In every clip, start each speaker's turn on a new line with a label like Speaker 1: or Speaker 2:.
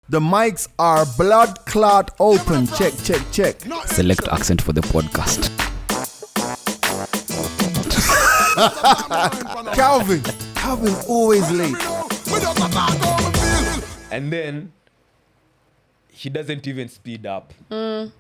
Speaker 1: The mics are blood clot open. Check.
Speaker 2: Select accent for the podcast.
Speaker 1: Calvin always late.
Speaker 3: And then he doesn't even speed up. I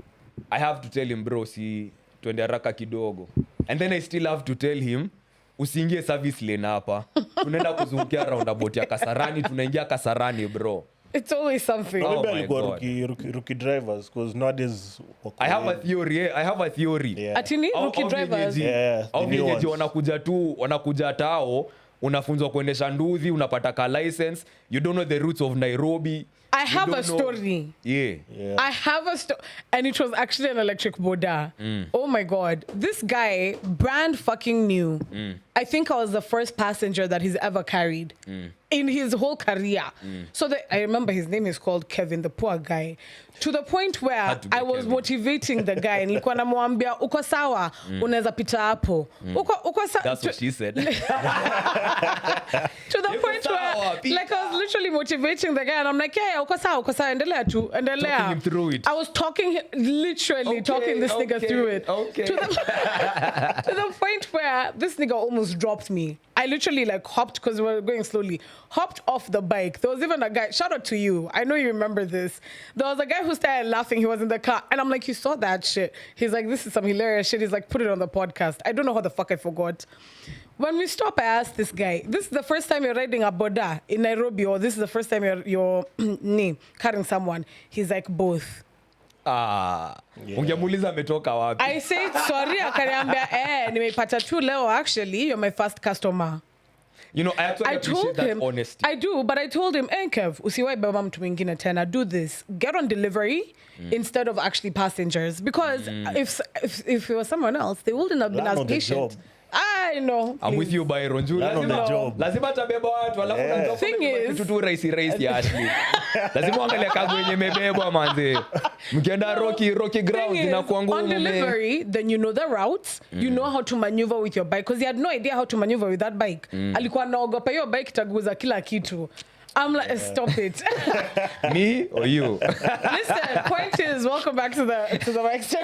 Speaker 3: have to tell him, bro, si twende haraka kidogo. And then I still have to tell him, usiingie service lane hapa. Tunaenda kuzungukia roundabout ya Kasarani, tunaingia Kasarani, bro.
Speaker 4: It's always something.
Speaker 3: Oh my God.
Speaker 5: Rookie drivers, because nowadays
Speaker 3: I have a theory.
Speaker 5: Yeah.
Speaker 4: Atini rookie drivers.
Speaker 5: Au
Speaker 3: vyenyeji wanakuja tao, unafunzwa kuendesha nduthi, unapata ka license, you don't know the routes of Nairobi.
Speaker 4: I have a story.
Speaker 3: Yeah.
Speaker 4: I have a story. And it was actually an electric boda. Oh my God. This guy, brand fucking new. I think I was the first passenger that he's ever carried in his whole career. So I remember his name is called Kevin, the poor guy. To the point where I was Kevin. Motivating the guy. Nilikuwa namwambia, uko sawa, unaweza pita hapo. Uko sawa.
Speaker 3: That's what she said.
Speaker 4: To the point where, like, I was literally motivating the guy, and I'm like, yeah, uko sawa, endelea tu, endelea.
Speaker 3: Talking him through it.
Speaker 4: I was talking this nigga through it.
Speaker 3: Okay.
Speaker 4: To the point where this nigga almost dropped me. I literally hopped, because we were going slowly, hopped off the bike. There was even a guy, shout out to you, I know you remember this. There was a guy who started laughing, he was in the car, and I'm like, you saw that shit? He's like, this is some hilarious shit. He's like, put it on the podcast. I don't know how the fuck I forgot. When we stop, I asked this guy, this is the first time you're riding a boda in Nairobi, or this is the first time you're carrying someone? He's like, both.
Speaker 3: Ungemuuliza ametoka wapi?
Speaker 4: I said sorry, akaniambia nimeipata tu leo, actually you're my first customer.
Speaker 3: You know, I actually appreciate that honesty.
Speaker 4: I do, but I told him, Kev, usiwahi beba mtu mwingine tena, do this, get on delivery instead of actually passengers, because if it was someone else, they wouldn't have been as patient. I know.
Speaker 3: I'm with you, Byron. Lazima tabeba watu alafu unataka kitu tu rahisi Ashley. Lazima uangalie kago yenye mebebwa manze. Mkienda rocky ground inakuwa ngumu.
Speaker 4: On delivery, then you know the routes, you know how to maneuver with your bike, because he had no idea how to maneuver with that bike. Alikuwa anaogopa hiyo bike itaguza kila kitu. I'm like, stop it.
Speaker 3: Me or you?
Speaker 4: Listen, point is, welcome back to the mic show.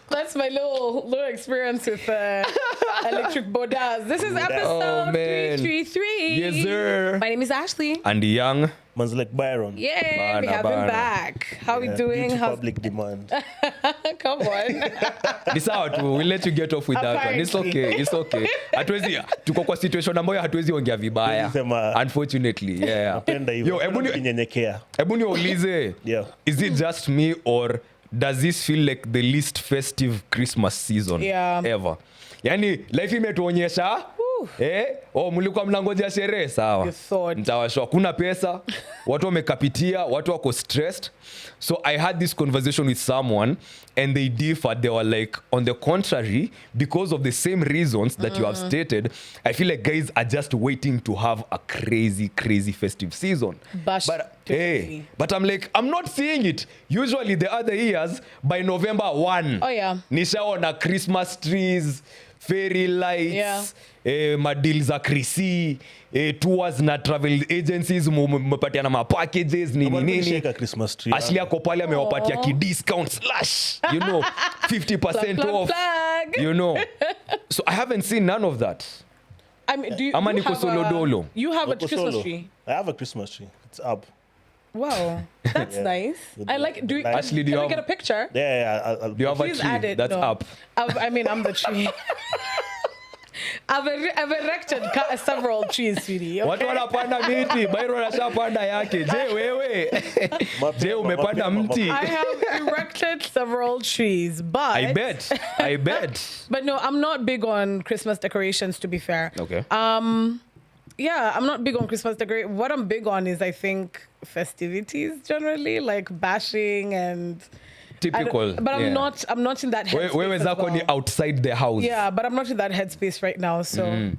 Speaker 4: That's my little experience with electric bodas. This is episode 333.
Speaker 3: Yes, sir.
Speaker 4: My name is Ashley.
Speaker 3: And the young.
Speaker 5: man's like Byron.
Speaker 4: Yeah, we have him back. How we doing?
Speaker 5: How's public demand?
Speaker 4: Come on.
Speaker 3: This out. We'll let you get off with that one. It's okay. Hatuwezi tuko kwa situation ambayo hatuwezi ongea vibaya. Unfortunately, yeah.
Speaker 5: Yo,
Speaker 3: hebu niulize.
Speaker 5: Yeah.
Speaker 3: Is it just me, or does this feel like the least festive Christmas season ever? Yani life imetuonyesha mlikuwa mnangojea sherehe sawa. Mtawashwa kuna pesa, watu wamekapitia, watu wako stressed. So I had this conversation with someone and they differed. They were like, on the contrary, because of the same reasons that you have stated, I feel like guys are just waiting to have a crazy festive season. But I'm like, I'm not seeing it. Usually the other years, by November 1, nishaona Christmas trees, fairy lights, madeal za Krisi, tours na travel agencies, mmepatiana ma packages nini. Ashley ako pale amewapatia ki discount slash, 50% off. So I haven't seen none of that.
Speaker 4: I mean, you have a Christmas tree?
Speaker 5: I have a Christmas tree. It's up.
Speaker 4: Wow, that's nice. I like.
Speaker 3: Ashley,
Speaker 4: can we get a picture?
Speaker 5: Yeah.
Speaker 3: Do you have a tree that's up?
Speaker 4: I'm the tree. I've erected several trees, sweetie. Okay?
Speaker 3: Watu wanapanda miti, Byron anashapanda yake. Je, wewe? Je, umepanda mti?
Speaker 4: I have erected several trees, but
Speaker 3: I bet.
Speaker 4: But no, I'm not big on Christmas decorations, to be fair.
Speaker 3: Okay.
Speaker 4: Yeah, I'm not big on Christmas decorations. What I'm big on is, I think, festivities generally, like bashing and
Speaker 3: typical.
Speaker 4: But I'm not in that headspace.
Speaker 3: Wewe zako ni outside the house.
Speaker 4: Yeah, but I'm not in that headspace right now. So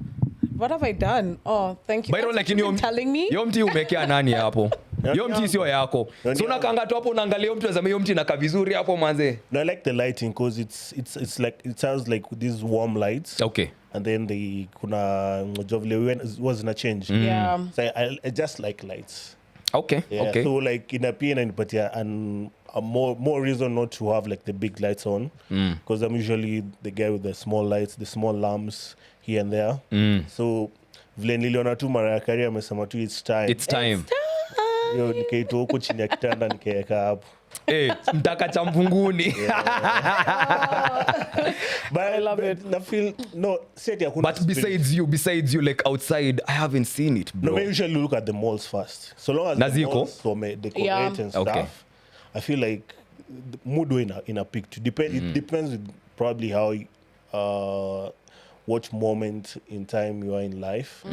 Speaker 4: what have I done? Oh, thank you.
Speaker 3: Byron, like
Speaker 4: telling me.
Speaker 3: Yo mti umekea nani hapo? Yo mti sio yako. So unakanga tu hapo unaangalia mtu unasema yo mti inakaa vizuri hapo manze.
Speaker 5: No, I like the lighting because it's like, it sounds like these warm lights.
Speaker 3: Okay.
Speaker 5: And then kuna jovile was in a change.
Speaker 4: Yeah.
Speaker 5: So I just like lights.
Speaker 3: Okay.
Speaker 5: Yeah,
Speaker 3: Okay.
Speaker 5: so like in a PN, but yeah, and a more reason not to have like the big lights on, because I'm usually the guy with the small lights, the small lamps here and there. So vile niliona tu mara ya Kari amesema tu it's time.
Speaker 3: It's time.
Speaker 5: Yo nikaitoa huko chini ya kitanda nikaeka hapo.
Speaker 3: Hey, mtaka cha mpunguni.
Speaker 5: But I love it. I feel no set ya
Speaker 3: But besides you like outside, I haven't seen it, bro.
Speaker 5: No, I usually look at the malls first. So long as
Speaker 3: Naziko?
Speaker 5: the malls decorate and stuff,
Speaker 3: Okay.
Speaker 5: I feel like the mood in a peak. It depends with probably how what moment in time you are in life.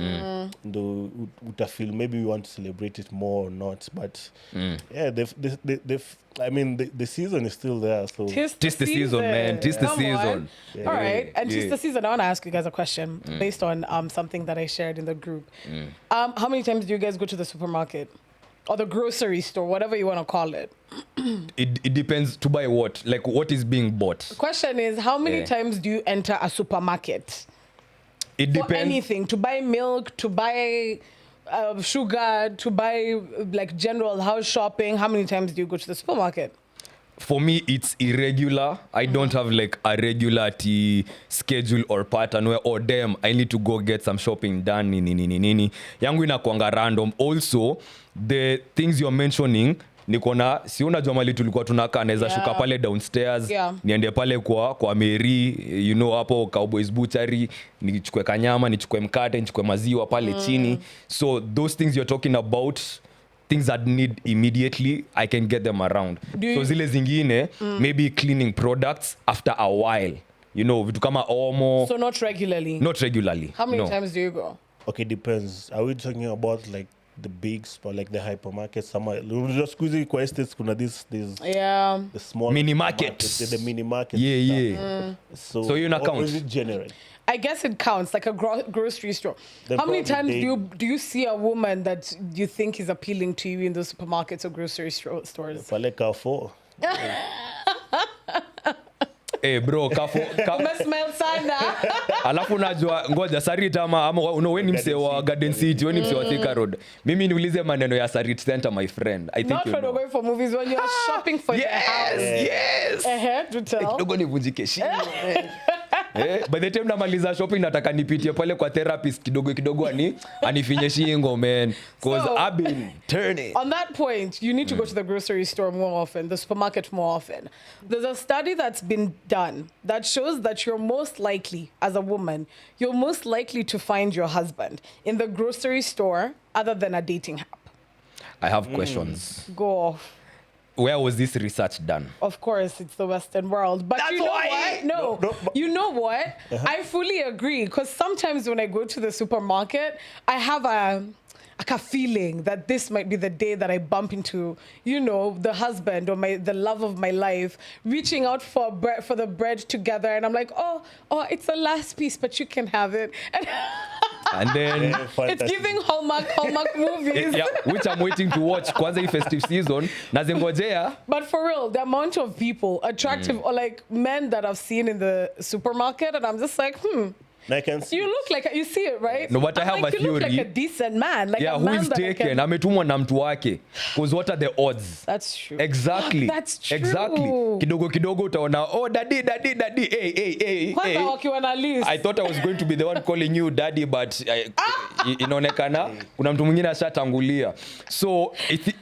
Speaker 5: Though I feel maybe you want to celebrate it more or not. But yeah, I mean the season is still there. So
Speaker 3: Tis the season, man. Tis the season.
Speaker 4: All right. And tis the season. I want to ask you guys a question based on something that I shared in the group. How many times do you guys go to the supermarket? Or the grocery store, whatever you want to call it.
Speaker 3: It depends to buy what. Like what is being bought.
Speaker 4: The question is, how many times do you enter a supermarket?
Speaker 3: It depends.
Speaker 4: For anything, to buy milk, to buy sugar, to buy like general house shopping. How many times do you go to the supermarket?
Speaker 3: For me, it's irregular. I don't have like a regularity schedule or pattern where, oh damn, I need to go get some shopping done. Nini. Yangu inakuanga random. Also, the things you're mentioning, nikona si unajua mali tulikuwa tunakaa naweza shuka pale downstairs niende pale kwa Mary, you know, hapo Cowboys Butchery, nichukue kanyama, nichukue mkate, nichukue maziwa pale chini. So those things you're talking about, things that need immediately, I can get them around. So zile zingine, maybe cleaning products after a while. You know, vitu kama omo.
Speaker 4: So not regularly?
Speaker 3: Not regularly.
Speaker 4: How many times do you go?
Speaker 5: Okay, depends. Are we talking about like the big spot, like the hypermarket? Just squeezing estates, kuna this the small
Speaker 3: mini markets.
Speaker 5: The mini market.
Speaker 3: Yeah. So you not count.
Speaker 5: Or is it general?
Speaker 4: I guess it counts, like a grocery store.
Speaker 5: Then
Speaker 4: how many times
Speaker 5: they,
Speaker 4: do you see a woman that you think is appealing to you in those supermarkets or grocery stores?
Speaker 5: Pale Carrefour.
Speaker 3: Eh bro,
Speaker 4: Umesmell sana.
Speaker 3: Alafu unajua ngoja Sarit ama wewe ni msee wa Garden City, wewe ni msee wa Thika Road. Mimi niulize maneno ya Sarit Center, my friend. I think
Speaker 4: not when you're going for movies, when you're shopping for your house.
Speaker 3: Yes.
Speaker 4: Do tell.
Speaker 3: Kidogo nivunjike shingo. By the time namaliza shopping nataka nipitie pale kwa therapist kidogo anifinye shingo, man, because I've been turning.
Speaker 4: On that point, you need to go to the grocery store more often, the supermarket more often. There's a study that's been done that shows that you're most likely, as a woman, you're most likely to find your husband in the grocery store other than a dating app.
Speaker 3: I have questions.
Speaker 4: Go off.
Speaker 3: Where was this research done?
Speaker 4: Of course, it's the Western world. But you know what? No. You know what? I fully agree. Because sometimes when I go to the supermarket, I have a feeling that this might be the day that I bump into, you know, the husband or the love of my life, reaching out for the bread together. And I'm like, oh, it's the last piece, but you can have it.
Speaker 3: And then
Speaker 4: it's giving Hallmark movies.
Speaker 3: Yeah, which I'm waiting to watch kwanza hii festive season. Nazingojea.
Speaker 4: But for real, the amount of people, attractive or like men that I've seen in the supermarket, and I'm just like,
Speaker 5: I can see.
Speaker 4: You look like, you see it, right?
Speaker 3: No, but I have a theory.
Speaker 4: You look like a decent man. Like
Speaker 3: yeah,
Speaker 4: a
Speaker 3: who
Speaker 4: man
Speaker 3: is taken? Ametumwa na mtu wake. Because what are the odds?
Speaker 4: That's true.
Speaker 3: Exactly.
Speaker 4: That's true.
Speaker 3: Exactly. Kidogo utaona, oh, daddy. Hey. I thought I was going to be the one calling you daddy, but inaonekana kuna mtu mwingine ashatangulia. So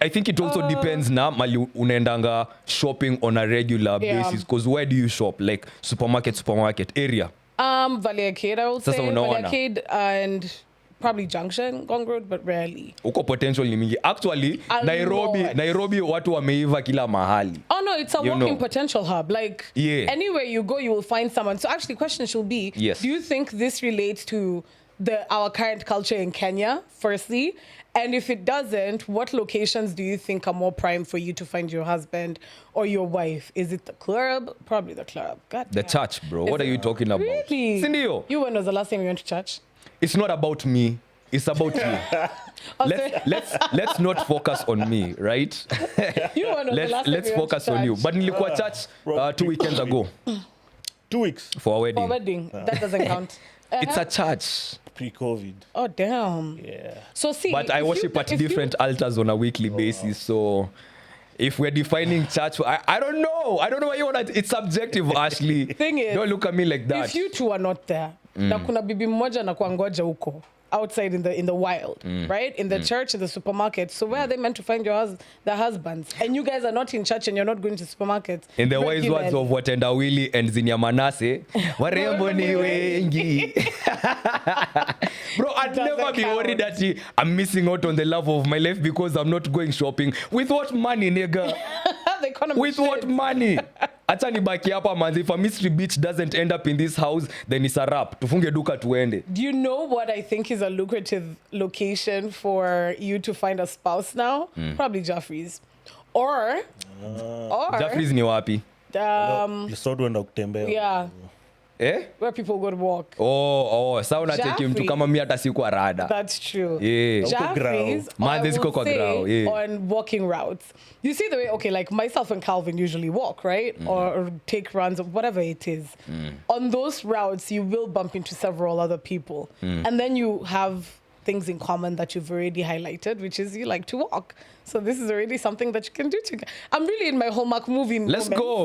Speaker 3: I think it also depends na mali unaendanga shopping on a regular basis. Because where do you shop? Like supermarket area.
Speaker 4: Valley Arcade, I would say. Valley Arcade and probably Junction, Gong Road, but rarely.
Speaker 3: Uko potential ni mingi. Actually, Nairobi watu wameiva kila mahali.
Speaker 4: Oh no, it's a walking potential hub. Like anywhere you go, you will find someone. So actually, question should be, do you think this relates to our current culture in Kenya, firstly? And if it doesn't, what locations do you think are more prime for you to find your husband or your wife? Is it the club? Probably the club. God damn.
Speaker 3: The church, bro. What are you talking about?
Speaker 4: Really?
Speaker 3: Sindio?
Speaker 4: When was the last time you went to church?
Speaker 3: It's not about me. It's about you. Let's not focus on me, right? Let's focus on you. But nilikuwa church 2 weekends ago.
Speaker 5: 2 weeks?
Speaker 3: For a wedding.
Speaker 4: For a wedding. That doesn't count.
Speaker 3: It's a church.
Speaker 5: pre-COVID.
Speaker 4: Oh, damn.
Speaker 5: Yeah.
Speaker 4: So see,
Speaker 3: But I
Speaker 4: if
Speaker 3: worship
Speaker 4: you-
Speaker 3: at
Speaker 4: if you-
Speaker 3: different altars on a weekly basis. So if we're defining church, I don't know. I don't know why you want to. It's subjective, Ashley.
Speaker 4: Thing is,
Speaker 3: don't look at me like that.
Speaker 4: If you two are not there, na kuna bibi mmoja na kuangoja huko outside in the wild, right? In the church, in the supermarket. So where are they meant to find their husbands? And you guys are not in church and you're not going to supermarkets.
Speaker 3: In the wise words of Watenda Willie and Zinia Manase, warembo ni wengi. Bro, I'd
Speaker 4: Doesn't
Speaker 3: never be
Speaker 4: count.
Speaker 3: worried that I'm missing out on the love of my life because I'm not going shopping. With what money, nigga?
Speaker 4: The economy
Speaker 3: With
Speaker 4: shit.
Speaker 3: what money? Acha nibaki hapa manzi. If a mystery bitch doesn't end up in this house, then it's a wrap. Tufunge duka tuende.
Speaker 4: Do you know what I think is a lucrative location for you to find a spouse now? Probably Jaffrey's. Or
Speaker 3: Jaffrey's ni wapi?
Speaker 5: Lesotho enda kutembea.
Speaker 4: yeah,
Speaker 3: Eh?
Speaker 4: where people go to walk.
Speaker 3: Oh, sawa unacheki mtu
Speaker 4: Jaffrey.
Speaker 3: kama mimi hata sikuwa rada.
Speaker 4: That's true.
Speaker 3: Yeah.
Speaker 4: Jaffrey's,
Speaker 3: Man,
Speaker 4: I
Speaker 3: this
Speaker 4: will
Speaker 3: go kwa
Speaker 4: say,
Speaker 3: grau, yeah.
Speaker 4: on walking routes. You see the way, okay, like myself and Calvin usually walk, right? Or take runs or whatever it is. On those routes, you will bump into several other people. And then you have things in common that you've already highlighted, which is you like to walk. So this is already something that you can do together. I'm really in my Hallmark movie
Speaker 3: Let's
Speaker 4: moment.
Speaker 3: go.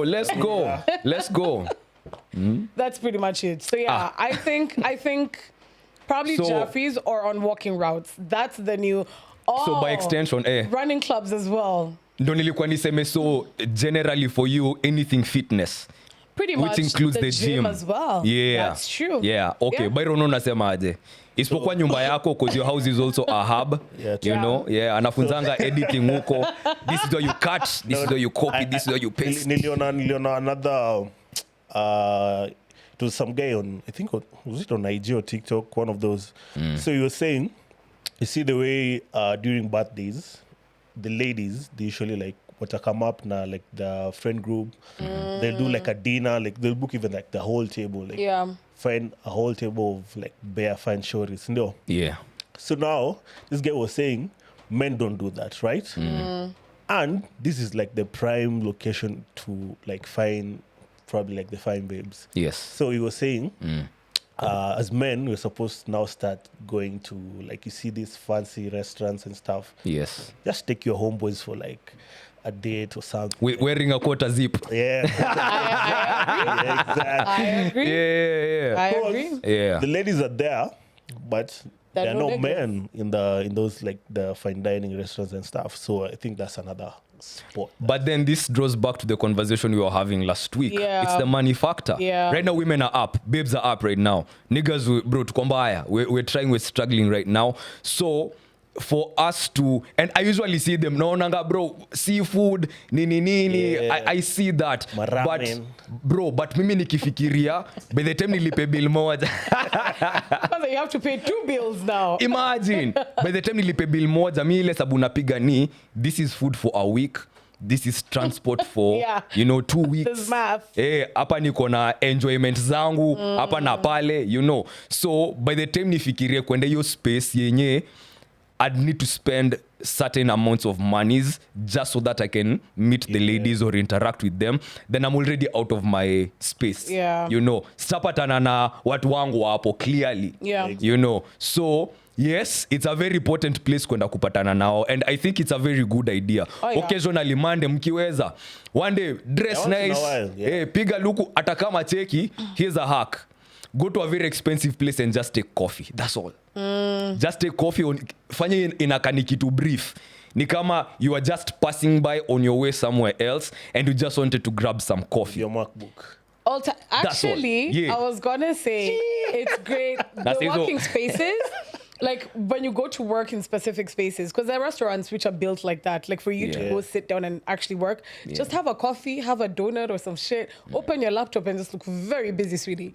Speaker 3: Let's go.
Speaker 4: That's pretty much it. So yeah, I think probably
Speaker 3: So-
Speaker 4: Jaffrey's or on walking routes. That's the new. Oh,
Speaker 3: So by extension,
Speaker 4: running clubs as well.
Speaker 3: ndo nilikuwa niseme so generally for you anything fitness
Speaker 4: Pretty much.
Speaker 3: which includes the gym
Speaker 4: as well.
Speaker 3: Yeah.
Speaker 4: That's true.
Speaker 3: Yeah. Okay.
Speaker 4: Yeah.
Speaker 3: Byron unasema aje? Isipokuwa nyumba yako because your house is also a hub.
Speaker 5: Yeah,
Speaker 3: You
Speaker 4: Yeah.
Speaker 3: know? Yeah. Anafunzanga editing huko. This is where you cut. This is where you copy. This is where you paste.
Speaker 5: Niliona another it was some guy on, I think was it on IG or TikTok, one of those. So he was saying, you see the way during birthdays, the ladies, they usually like wata come up na like the friend group, they'll do like a dinner, like they'll book even like the whole table, like
Speaker 4: Yeah.
Speaker 5: find a whole table of like bare fine shories. No.
Speaker 3: Yeah.
Speaker 5: So now this guy was saying men don't do that, right? And this is like the prime location to like find probably like the fine babes.
Speaker 3: Yes.
Speaker 5: So he was saying, as men, we're supposed to now start going to like you see these fancy restaurants and stuff.
Speaker 3: Yes.
Speaker 5: Just take your homeboys for like a date or something.
Speaker 3: Wearing a quarter zip.
Speaker 5: Yeah. Yeah, exactly.
Speaker 4: I agree.
Speaker 3: Yeah.
Speaker 4: I
Speaker 5: Because
Speaker 4: agree.
Speaker 3: Yeah.
Speaker 5: The ladies are there, but
Speaker 4: There
Speaker 5: there
Speaker 4: are
Speaker 5: are
Speaker 4: no
Speaker 5: no men in those like the fine dining restaurants and stuff. So I think that's another spot.
Speaker 3: But then this draws back to the conversation we were having last week.
Speaker 4: Yeah.
Speaker 3: It's the money factor.
Speaker 4: Yeah.
Speaker 3: Right now, women are up. Babes are up right now. Niggas, bro, tuko mbaya. We're trying, we're struggling right now. So for us to, and I usually see them, naonanga bro, seafood, nini.
Speaker 5: Yeah.
Speaker 3: I see that.
Speaker 5: Maramen.
Speaker 3: But mimi nikifikiria, by the time nilipe bill moja,
Speaker 4: Because you have to pay 2 bills now.
Speaker 3: imagine, by the time nilipe bill moja, mi ile sabu napiga ni, this is food for a week. This is transport for,
Speaker 4: Yeah.
Speaker 3: 2 weeks.
Speaker 4: This math.
Speaker 3: Hapa niko na enjoyment zangu hapa na pale, so by the time nifikirie kwenda hiyo space yenye I'd need to spend certain amounts of monies just so that I can meet the ladies or interact with them, then I'm already out of my space.
Speaker 4: Yeah.
Speaker 3: Sitapatana na watu wangu hapo clearly.
Speaker 4: Yeah.
Speaker 3: So yes, it's a very important place kwenda kupatana nao, and I think it's a very good idea.
Speaker 4: Oh, yeah.
Speaker 3: Occasionally Monday mkiweza, one day dress
Speaker 5: Yeah, once in a
Speaker 3: nice,
Speaker 5: while, yeah.
Speaker 3: piga luku hata kama cheki. Here's a hack: go to a very expensive place and just take coffee. That's all. Just take coffee. Fanya inakani kitu brief. Ni kama you are just passing by on your way somewhere else and you just wanted to grab some coffee.
Speaker 5: Your MacBook.
Speaker 4: Actually,
Speaker 3: Yeah.
Speaker 4: I was gonna say it's great.
Speaker 3: That's
Speaker 4: The
Speaker 3: it,
Speaker 4: working
Speaker 3: so-
Speaker 4: spaces, like when you go to work in specific spaces, because there are restaurants which are built like that, like for you to
Speaker 3: Yeah.
Speaker 4: go sit down and actually work. Just have a coffee, have a donut or some shit. Open your laptop and just look very busy, sweetie.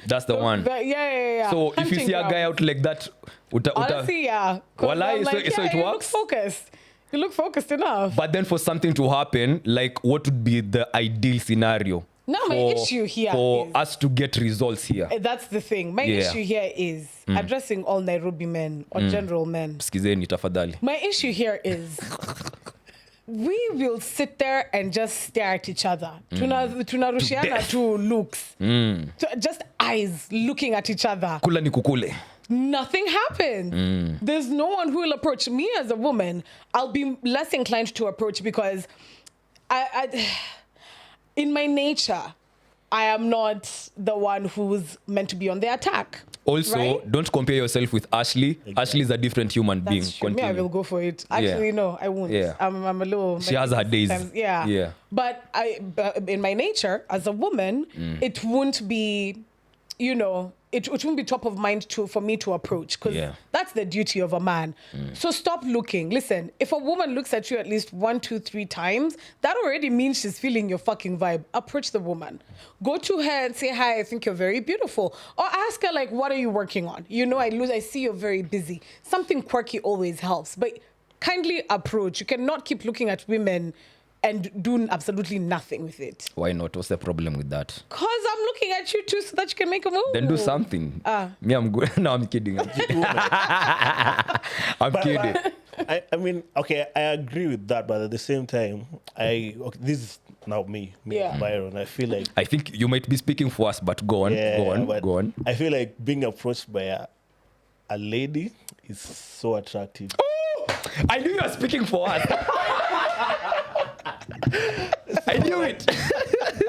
Speaker 3: That's the one.
Speaker 4: Yeah.
Speaker 3: So if you
Speaker 4: Hunting
Speaker 3: see a guy
Speaker 4: grounds.
Speaker 3: out like that,
Speaker 4: Honestly, yeah. 'Cause
Speaker 3: Walai,
Speaker 4: I'm like,
Speaker 3: so it
Speaker 4: you
Speaker 3: works?
Speaker 4: look focused. You look focused enough.
Speaker 3: but then for something to happen, like what would be the ideal scenario?
Speaker 4: Now my issue here
Speaker 3: for
Speaker 4: is-
Speaker 3: us to get results here.
Speaker 4: That's the thing. My
Speaker 3: Yeah.
Speaker 4: issue here is addressing all Nairobi men or general men.
Speaker 3: Skizeni tafadhali.
Speaker 4: My issue here is we will sit there and just stare at each other. Tunarushiana to looks. Just eyes looking at each other.
Speaker 3: Kula ni kukule.
Speaker 4: Nothing happens. There's no one who will approach me as a woman. I'll be less inclined to approach because I in my nature, I am not the one who's meant to be on the attack.
Speaker 3: Also,
Speaker 4: right?
Speaker 3: Don't compare yourself with Ashley. Exactly. Ashley is a different human being.
Speaker 4: That's true. Me, I will go for it. Actually, no, I won't.
Speaker 3: Yeah.
Speaker 4: I'm a little...
Speaker 3: She has her days.
Speaker 4: Yeah. But in my nature, as a woman, it won't be, it won't be top of mind for me to approach because that's the duty of a man. So stop looking. Listen, if a woman looks at you at least 1, 2, 3 times, that already means she's feeling your fucking vibe. Approach the woman. Go to her and say, hi, I think you're very beautiful. Or ask her, like, what are you working on? I see you're very busy. Something quirky always helps. But kindly approach. You cannot keep looking at women and do absolutely nothing with it.
Speaker 3: Why not? What's the problem with that?
Speaker 4: Because I'm looking at you too so that you can make a move.
Speaker 3: Then do something. Me, I'm good. No, I'm kidding. I'm kidding.
Speaker 5: I mean, okay, I agree with that, but at the same time, this is now me, Byron. I feel like...
Speaker 3: I think you might be speaking for us, but go on.
Speaker 5: I feel like being approached by a lady is so attractive.
Speaker 3: Oh! I knew you were speaking for us. I knew it.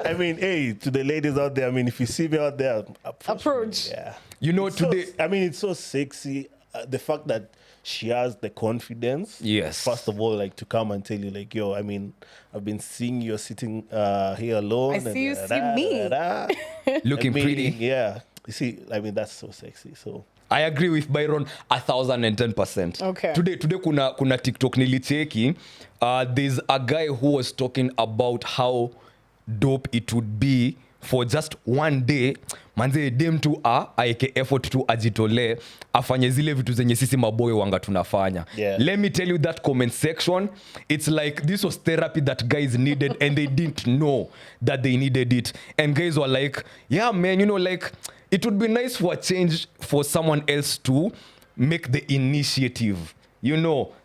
Speaker 5: I mean, hey, to the ladies out there, I mean, if you see me out there, approach. Yeah.
Speaker 3: Today...
Speaker 5: it's so sexy. The fact that she has the confidence.
Speaker 3: Yes.
Speaker 5: First of all, like, to come and tell you, like, yo, I mean, I've been seeing you sitting here alone.
Speaker 4: I see you see me.
Speaker 3: Looking pretty.
Speaker 5: Yeah. You see, I mean, that's so sexy. So...
Speaker 3: I agree with Byron 1,010%.
Speaker 4: Okay.
Speaker 3: Today kuna TikTok nilicheki. There's a guy who was talking about how dope it would be for just one day manze dem tu aeke effort tu ajitole afanye zile vitu zenye sisi maboy wanga tunafanya. Let me tell you that comment section, it's like this was therapy that guys needed and they didn't know that they needed it. And guys were like, yeah man, like it would be nice for a change for someone else to make the initiative.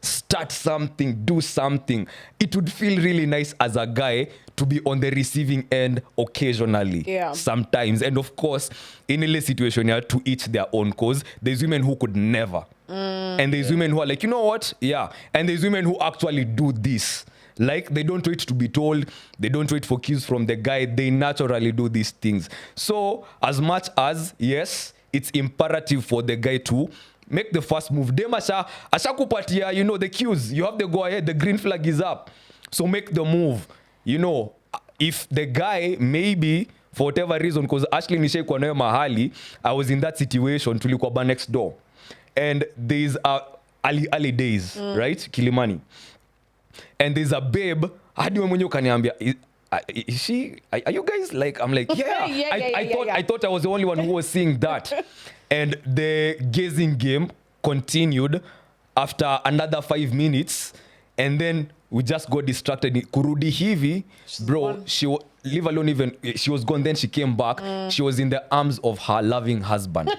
Speaker 3: Start something, do something. It would feel really nice as a guy to be on the receiving end occasionally. Sometimes. And of course, in a situation, to each their own cause. There's women who could never. And there's women who are like, you know what? Yeah. And there's women who actually do this. Like, they don't wait to be told. They don't wait for cues from the guy. They naturally do these things. So, as much as, yes, it's imperative for the guy to make the first move. Dem asha kupatia, the cues. You have to go ahead. The green flag is up. So, make the move. If the guy, maybe, for whatever reason, because Ashley nishai kwa nayo mahali, I was in that situation, tulikuwa ba next door. And there's early days, right? Kilimani. And there's a babe, hadi we mwenye ukaniambia, is she, are you guys like, I'm like, yeah. I thought I was the only one who was seeing that. And the gazing game continued after another 5 minutes. And then we just got distracted. Kurudi hivi, bro, she was gone, then she came back. She was in the arms of her loving husband.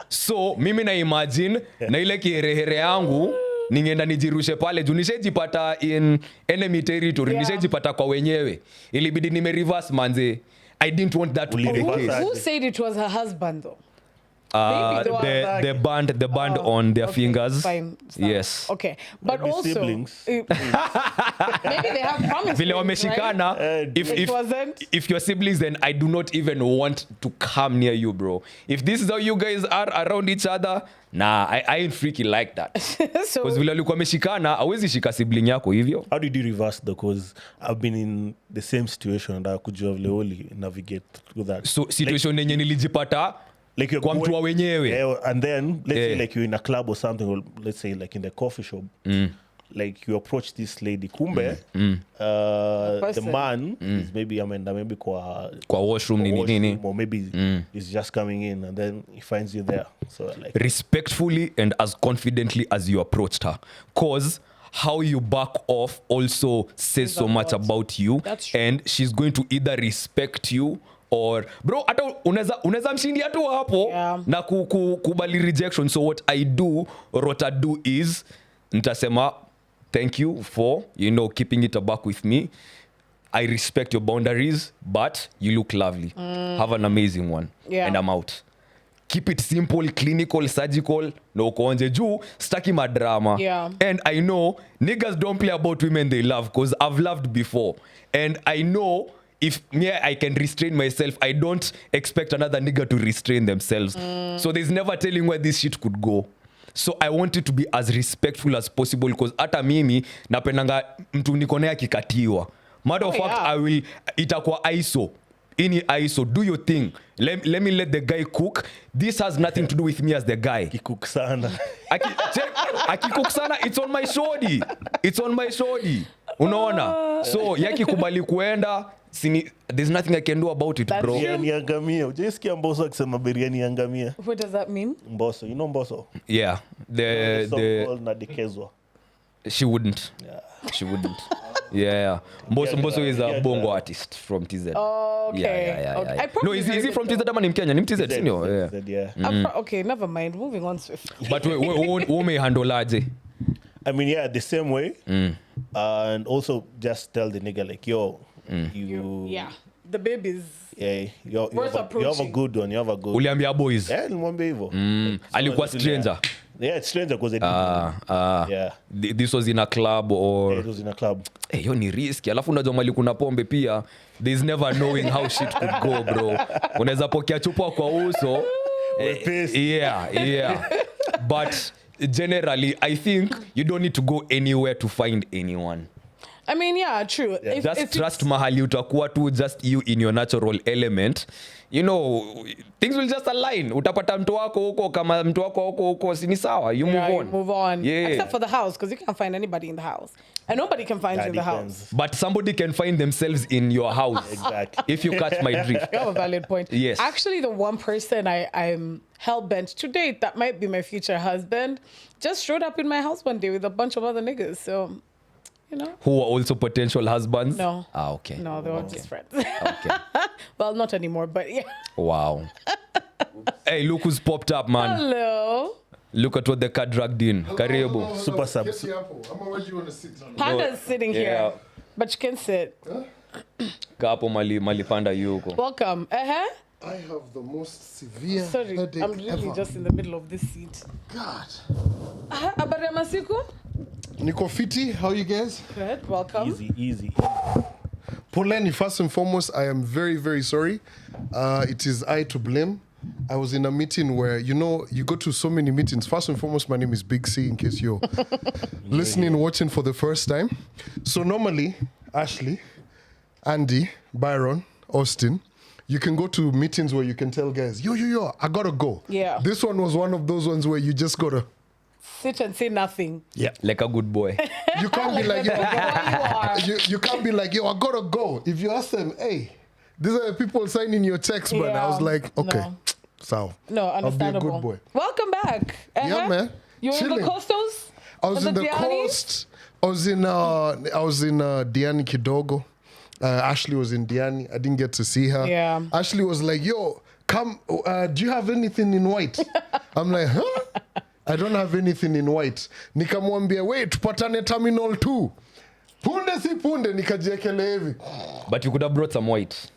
Speaker 3: So, mimi na imagine, na ile kiherehere yangu, ningeenda nijirushe pale juu nishajipata in enemy territory, nishajipata kwa wenyewe. Ilibidi nime reverse manze. I didn't want that to be the case.
Speaker 4: Who said it was her husband though?
Speaker 3: The band on their fingers.
Speaker 4: Fine.
Speaker 3: Yes.
Speaker 4: Okay. But
Speaker 5: maybe
Speaker 4: also
Speaker 5: siblings.
Speaker 4: Maybe they have promise.
Speaker 3: Vile wameshikana,
Speaker 4: right?
Speaker 3: if you're siblings, then I do not even want to come near you, bro. If this is how you guys are around each other, nah, I ain't freaking like that. Because vile walikuwa wameshikana, hawezi shika sibling yako hivyo.
Speaker 5: How did you reverse though? Because I've been in the same situation and I kujua vile oli navigate through that.
Speaker 3: So situation yenye nilijipata
Speaker 5: like
Speaker 3: kwa mtu wa wenyewe.
Speaker 5: Yeah, and then let's say like you're in a club or something, or let's say like in the coffee shop. Like you approach this lady, kumbe the man is maybe maybe kwa
Speaker 3: washroom nini,
Speaker 5: or maybe he's just coming in and then he finds you there. So like
Speaker 3: respectfully and as confidently as you approached her, cause how you back off also says so much about you. And she's going to either respect you or bro hata unaweza mshindia tu hapo na kubali rejection. So what I do is nitasema thank you for, keeping it a buck with me. I respect your boundaries, but you look lovely. Have an amazing one.
Speaker 4: Yeah.
Speaker 3: And I'm out. Keep it simple, clinical, surgical. No konje juu, staki madrama.
Speaker 4: Yeah.
Speaker 3: And I know niggas don't play about women they love because I've loved before. And I know if I can restrain myself, I don't expect another nigga to restrain themselves. So there's never telling where this shit could go. So I want it to be as respectful as possible because hata mimi napendanga mtu nikonea kikatiwa. Matter of fact, I will itakuwa ISO. Ini ISO, do your thing. Let me let the guy cook. This has nothing to do with me as the guy.
Speaker 5: Cook sana.
Speaker 3: Aki cook sana, it's on my shorty. It's on my shorty. Unaona? So yaki kubali kuenda. There's nothing I can do about it, bro.
Speaker 5: Biriani ya ngamia. Ujasikia Mbosso akisema biriani ya ngamia?
Speaker 4: What does that mean?
Speaker 5: Mbosso. You know Mbosso?
Speaker 3: Yeah. The
Speaker 5: called Nadikezwa.
Speaker 3: She wouldn't.
Speaker 5: Yeah.
Speaker 3: She wouldn't. Yeah. Mbosso is a bongo artist from TZ.
Speaker 4: Oh, okay.
Speaker 3: Yeah.
Speaker 4: I
Speaker 3: No, is he from TZ ama ni Mkenya? Ni TZ, senior. Yeah.
Speaker 4: Okay, never mind. Moving on swiftly.
Speaker 3: But we handle aje?
Speaker 5: I mean, yeah, the same way. And also just tell the nigga like, yo,
Speaker 4: the babies.
Speaker 5: Yeah, you have a good one. You have a good one.
Speaker 3: Uliambia boys.
Speaker 5: Yeah, nilimwambia hivyo.
Speaker 3: Alikuwa stranger.
Speaker 5: Yeah, it's stranger because yeah.
Speaker 3: This was in a club or
Speaker 5: Yeah, it was in a club.
Speaker 3: Hiyo ni risky. Alafu unajua mali kuna pombe pia. There's never knowing how shit could go, bro. Unaweza pokea chupa kwa uso. Yeah. But generally, I think you don't need to go anywhere to find anyone.
Speaker 4: I mean, yeah, true.
Speaker 5: Yeah.
Speaker 3: Just trust mahali utakuwa tu, just you in your natural element. Things will just align. Utapata mtu wako huko, kama mtu wako huko si ni sawa. You move on.
Speaker 4: Yeah. Except for the house, because you can't find anybody in the house. And nobody can find you in the house.
Speaker 3: But somebody can find themselves in your house.
Speaker 5: Exactly.
Speaker 3: If you catch my drift.
Speaker 4: You have a valid point.
Speaker 3: Yes.
Speaker 4: Actually, the one person I'm hell-bent to date that might be my future husband just showed up in my house one day with a bunch of other niggas. So,
Speaker 3: who are also potential husbands?
Speaker 4: No.
Speaker 3: Okay.
Speaker 4: No, they were just friends.
Speaker 3: Okay.
Speaker 4: Well, not anymore, but yeah.
Speaker 3: Wow. Hey, look who's popped up, man.
Speaker 4: Hello.
Speaker 3: Look at what the car dragged in. Karibu.
Speaker 5: Super subs.
Speaker 1: Where do you want to sit?
Speaker 4: Panda's sitting here, but you can sit.
Speaker 3: Kapo mali panda yuko.
Speaker 4: Welcome.
Speaker 1: I have the most severe
Speaker 4: Sorry,
Speaker 1: headache
Speaker 4: I'm really
Speaker 1: ever.
Speaker 4: just in the middle of this seat.
Speaker 1: God.
Speaker 4: Habari ya masiku?
Speaker 1: Niko fiti, how are you guys?
Speaker 4: Good, welcome.
Speaker 5: Easy.
Speaker 1: Poleni, first and foremost, I am very, very sorry. It is I to blame. I was in a meeting where, you go to so many meetings. First and foremost, my name is Big C, in case you're listening, watching for the first time. So normally, Ashley, Andy, Byron, Austin, you can go to meetings where you can tell guys, yo, I gotta go.
Speaker 4: Yeah.
Speaker 1: This one was one of those ones where you just gotta
Speaker 4: Sit and say nothing.
Speaker 1: Yeah.
Speaker 3: Like a good boy.
Speaker 1: You can't be like,
Speaker 4: you
Speaker 1: you can't be like, yo, I gotta go. If you ask them, hey, these are the people signing your checks, but I was like, okay, so
Speaker 4: No, understandable.
Speaker 1: I'll be a good boy.
Speaker 4: Welcome back.
Speaker 1: Yeah, man.
Speaker 4: You were in the coastals?
Speaker 1: I was in the coast. I was in Diani Kidogo. Ashley was in Diani. I didn't get to see her.
Speaker 4: Yeah.
Speaker 1: Ashley was like, yo, come, do you have anything in white? I'm like, huh? I don't have anything in white. Nikamwambia, wait, tupatane terminal 2. Punde si punde, nikajiekele hivi.
Speaker 3: But you could have brought some white.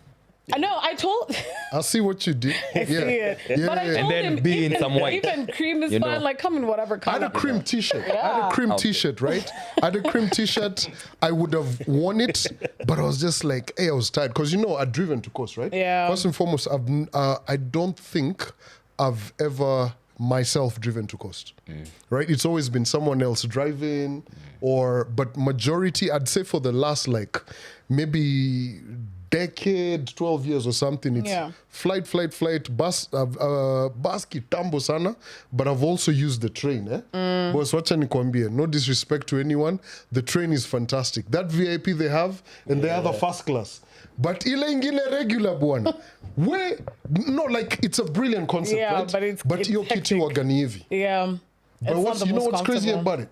Speaker 4: No, I told...
Speaker 1: I see what you did.
Speaker 4: I see it. But I told
Speaker 3: And then
Speaker 4: him,
Speaker 3: be in some white.
Speaker 4: Even cream is fine. Like, come in whatever
Speaker 1: I
Speaker 4: color.
Speaker 1: had a cream t-shirt. I had a cream t-shirt, right? I had a cream t-shirt. I would have worn it, but I was just like, hey, I was tired. Because, I'd driven to coast, right?
Speaker 4: Yeah.
Speaker 1: First and foremost, I don't think I've ever myself driven to coast, right? It's always been someone else driving but majority, I'd say for the last maybe decade, 12 years or something, it's flight, bus kitambo sana, but I've also used the train. Boss, wacha nikwambie, no disrespect to anyone, the train is fantastic. That VIP they have, and the other first class. But ile ingine regular bwana. It's a brilliant concept, right? But hiyo kitu wagani hivi.
Speaker 4: Yeah.
Speaker 1: But what's crazy about it?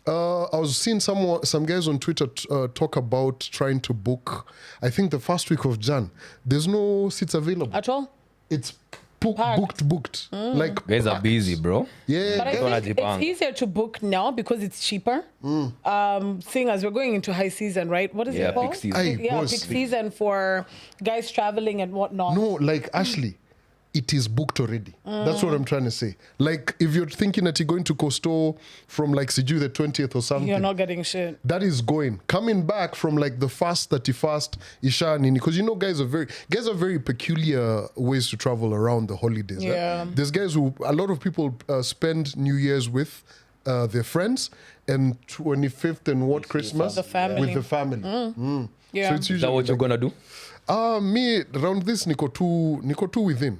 Speaker 1: I was seeing some guys on Twitter talk about trying to book, I think the first week of Jan. There's no seats available.
Speaker 4: At all?
Speaker 1: It's booked. Like
Speaker 3: guys are busy, bro.
Speaker 1: Yeah.
Speaker 4: But I think it's easier to book now because it's cheaper. Seeing as we're going into high season, right? What is it called?
Speaker 3: Peak season.
Speaker 1: Boss.
Speaker 4: Peak season for guys traveling and whatnot.
Speaker 1: No, like Ashley, it is booked already. That's what I'm trying to say. Like if you're thinking that you're going to Costo from like Siju the 20th or something,
Speaker 4: You're not getting shit.
Speaker 1: that is going. Coming back from like the 31st Isha Nini, because you know guys are very peculiar ways to travel around the holidays.
Speaker 4: Yeah.
Speaker 1: There's guys who a lot of people spend New Year's with their friends, and 25th and what Christmas
Speaker 4: The family.
Speaker 1: with the family.
Speaker 4: Yeah.
Speaker 1: So it's
Speaker 3: Is that
Speaker 1: usually
Speaker 3: what you're gonna do?
Speaker 1: me around this niko two within.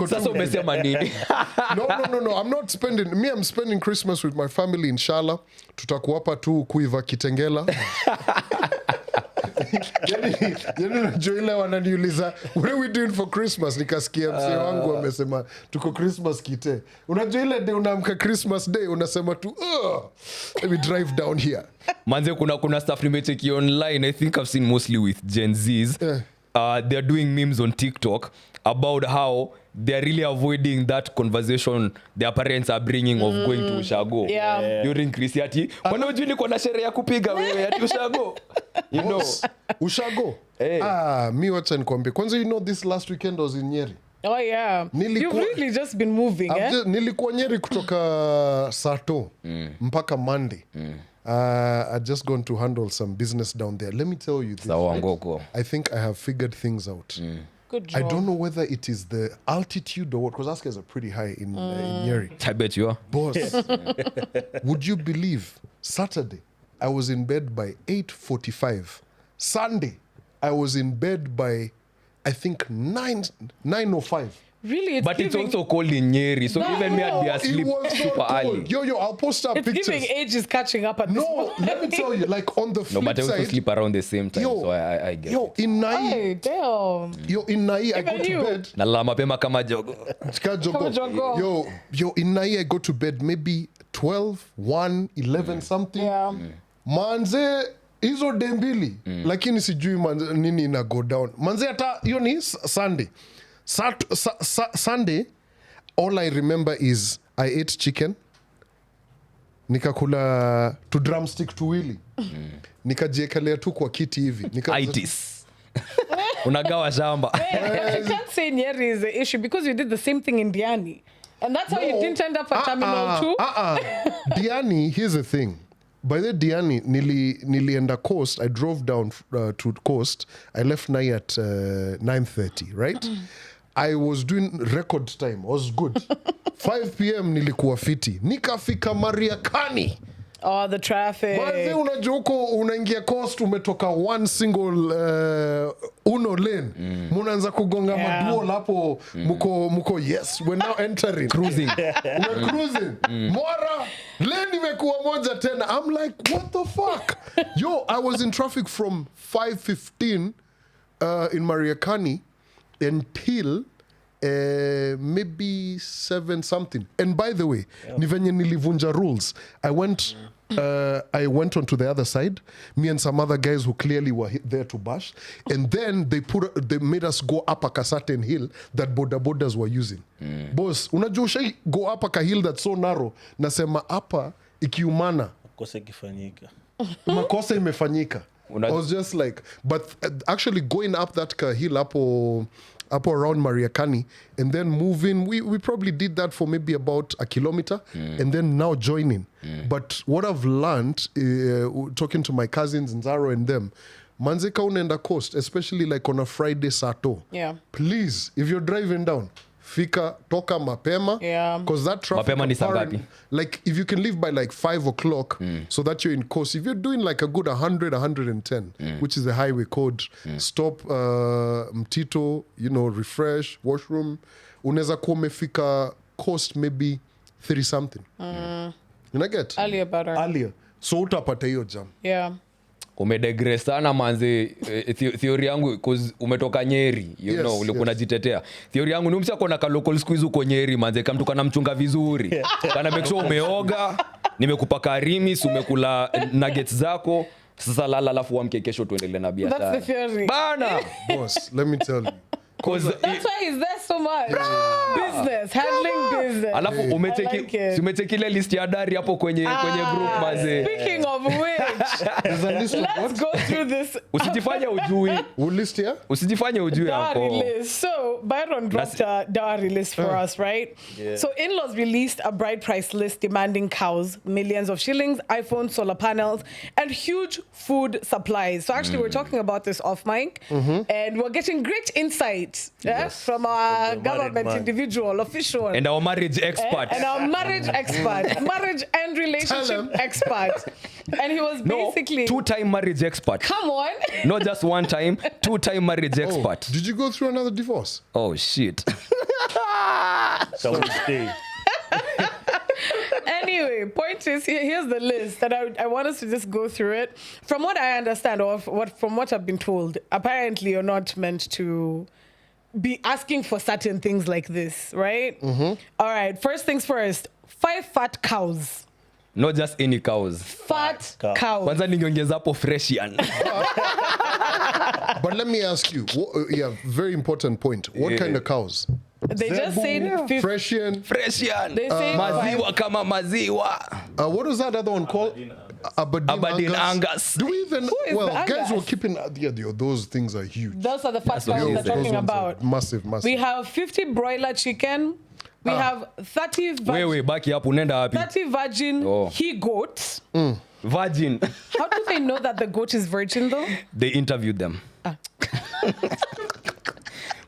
Speaker 3: Sasa umesema nini?
Speaker 1: No. I'm not spending. I'm spending Christmas with my family, inshallah. Tutakuwa hapa tu kuiva kitengela. Yani najua ile wananiuliza what are we doing for Christmas, nikasikia mzee wangu amesema tuko Christmas kite. Unajua ile day unaamka Christmas day unasema tu let me drive down here.
Speaker 3: Manze kuna stuff nimecheki online. I think I've seen mostly with Gen Zs. They're doing memes on TikTok about how they're really avoiding that conversation their parents are bringing of going to Ushago during Christmas. Kwani hujui niko na sherehe ya kupiga wewe ati Ushago? You know.
Speaker 1: Ushago?
Speaker 3: Hey.
Speaker 1: Mi wacha nikwambie. Kwanza you know this last weekend I was in Nyeri.
Speaker 4: Oh yeah. You've really just been moving,
Speaker 1: nilikuwa Nyeri kutoka Sato mpaka Monday. I just gone to handle some business down there. Let me tell you this. I think I have figured things out.
Speaker 4: Good job.
Speaker 1: I don't know whether it is the altitude or what, because those guys are pretty high in Nyeri.
Speaker 3: I bet you are.
Speaker 1: Boss, would you believe Saturday I was in bed by 8:45. Sunday I was in bed by I think 9:05.
Speaker 4: Really?
Speaker 3: But it's also cold in Nyeri, so even me I'd be asleep super early.
Speaker 1: Yo, I'll post up
Speaker 4: it's
Speaker 1: pictures.
Speaker 4: Giving age is catching up at this point.
Speaker 1: Let me tell you, like on the flip
Speaker 3: No, but I also
Speaker 1: side,
Speaker 3: sleep around the same time, so I get it.
Speaker 1: in Nai,
Speaker 4: Hey, damn.
Speaker 1: in Nai, I go
Speaker 4: you.
Speaker 1: to bed.
Speaker 3: Nalala mapema kama jogo.
Speaker 4: Kama jogo.
Speaker 1: Yo, in Nai, I go to bed maybe 12, 1, 11 something.
Speaker 4: Yeah.
Speaker 1: Manze, hizo dembili. Lakini sijui nini ina go down. Manze hata, hiyo ni Sunday. Sunday, all I remember is I ate chicken. Nikakula tu drumstick tuwili. Nikajiekelea tu kwa kiti hivi.
Speaker 3: Itis. Unagawa shamba.
Speaker 4: You can't say Nyeri is the issue because you did the same thing in Diani. And that's how you didn't end up at Terminal 2.
Speaker 1: Diani, here's the thing. By the Diani, nilienda Coast. I drove down to Coast. I left Nai at 9:30, right? I was doing record time. I was good. 5 p.m. nilikuwa fiti. Nikafika Mariakani.
Speaker 4: Oh, the traffic.
Speaker 1: Baadhi unajua huko unaingia Coast umetoka one single uno lane. Munaanza kugonga maduo hapo muko yes, we're now entering.
Speaker 3: Cruising.
Speaker 1: We're cruising. Mora, lane imekuwa moja tena. I'm like, what the fuck? Yo, I was in traffic from 5:15 in Mariakani until maybe 7 something. And by the way, ni venye nilivunja rules. I went onto the other side, me and some other guys who clearly were there to bash, and then they made us go up a certain hill that bodabodas were using. Boss, unajua ushai go up a hill that's so narrow, nasema hapa ikiumana makosa imefanyika. I was just like, but actually going up that hill up around Mariakani and then moving, we probably did that for maybe about a kilometer and then now joining. But what I've learned, talking to my cousins in Zaro and them, manzeka unaenda Coast, especially like on a Friday Sato.
Speaker 4: Yeah.
Speaker 1: Please, if you're driving down, fika toka mapema, because that traffic
Speaker 3: Mapema ni saa ngapi?
Speaker 1: like if you can leave by like 5 o'clock so that you're in Coast, if you're doing like a good 110 which is the highway code, stop Mtito, refresh, washroom, unaweza kuwa umefika Coast maybe 3 something. Unaget? Earlier. So utapata hiyo jam.
Speaker 4: Yeah.
Speaker 3: Umedegress sana manze. Theory yangu cause umetoka Nyeri, ulikuwa unajitetea. Theory yangu ni msako na local squeeze uko Nyeri manze, kama tukana mchunga vizuri. Kana make sure umeoga, nimekupa karimi, umekula nuggets zako. Sasa lala alafu kesho tuendelee na biashara.
Speaker 4: That's the theory.
Speaker 3: Bana.
Speaker 1: Boss, let me tell you.
Speaker 4: That's why he's there stress so much. Business, handling business.
Speaker 3: Alafu umecheki ile list ya dari hapo kwenye group maze.
Speaker 4: Speaking of which,
Speaker 1: There's a list of
Speaker 4: let's
Speaker 1: what?
Speaker 4: go through this.
Speaker 3: Usijifanye ujui.
Speaker 1: What list here?
Speaker 3: Usijifanye ujui hapo.
Speaker 4: Dowry list. So Byron dropped a dowry list for us, right?
Speaker 5: Yeah.
Speaker 4: So in-laws released a bride price list demanding cows, millions of shillings, iPhones, solar panels, and huge food supplies. So actually, we're talking about this off mic, and we're getting great insight from our
Speaker 5: From the married
Speaker 4: government
Speaker 5: man.
Speaker 4: individual, official.
Speaker 3: And our marriage expert.
Speaker 4: And our marriage expert, marriage and relationship expert. And he was basically...
Speaker 3: two-time marriage expert.
Speaker 4: Come on.
Speaker 3: Not just one time, two-time marriage expert.
Speaker 1: Did you go through another divorce?
Speaker 3: Oh shit.
Speaker 5: Shall we stay?
Speaker 4: Anyway, point is, here's the list, and I want us to just go through it. From what I understand, or from what I've been told, apparently you're not meant to be asking for certain things like this, right? All right, first things first, 5 fat cows.
Speaker 3: Not just any cows.
Speaker 4: Fat
Speaker 5: cows.
Speaker 4: cows.
Speaker 3: Kwanza ningeongeza hapo freshian.
Speaker 1: But let me ask you, very important point. What kind of cows?
Speaker 4: They just said 50.
Speaker 1: Fresian.
Speaker 3: Freshian.
Speaker 4: They say
Speaker 3: Maziwa kama maziwa.
Speaker 1: What was that other one called?
Speaker 3: Aberdeen Angus.
Speaker 1: Do we even?
Speaker 4: Who is
Speaker 1: Well,
Speaker 4: the
Speaker 1: guys were
Speaker 4: Angus?
Speaker 1: keeping. those things are huge.
Speaker 4: Those are the fat
Speaker 3: That's what
Speaker 4: cows
Speaker 3: he
Speaker 4: we're
Speaker 3: said.
Speaker 4: talking
Speaker 1: Those ones are
Speaker 4: about.
Speaker 1: massive.
Speaker 4: We have 50 broiler chicken. We have 30
Speaker 3: Wewe baki hapo unaenda wapi?
Speaker 4: 30 virgin he goats.
Speaker 3: Virgin.
Speaker 4: How do they know that the goat is virgin though?
Speaker 3: They interviewed them.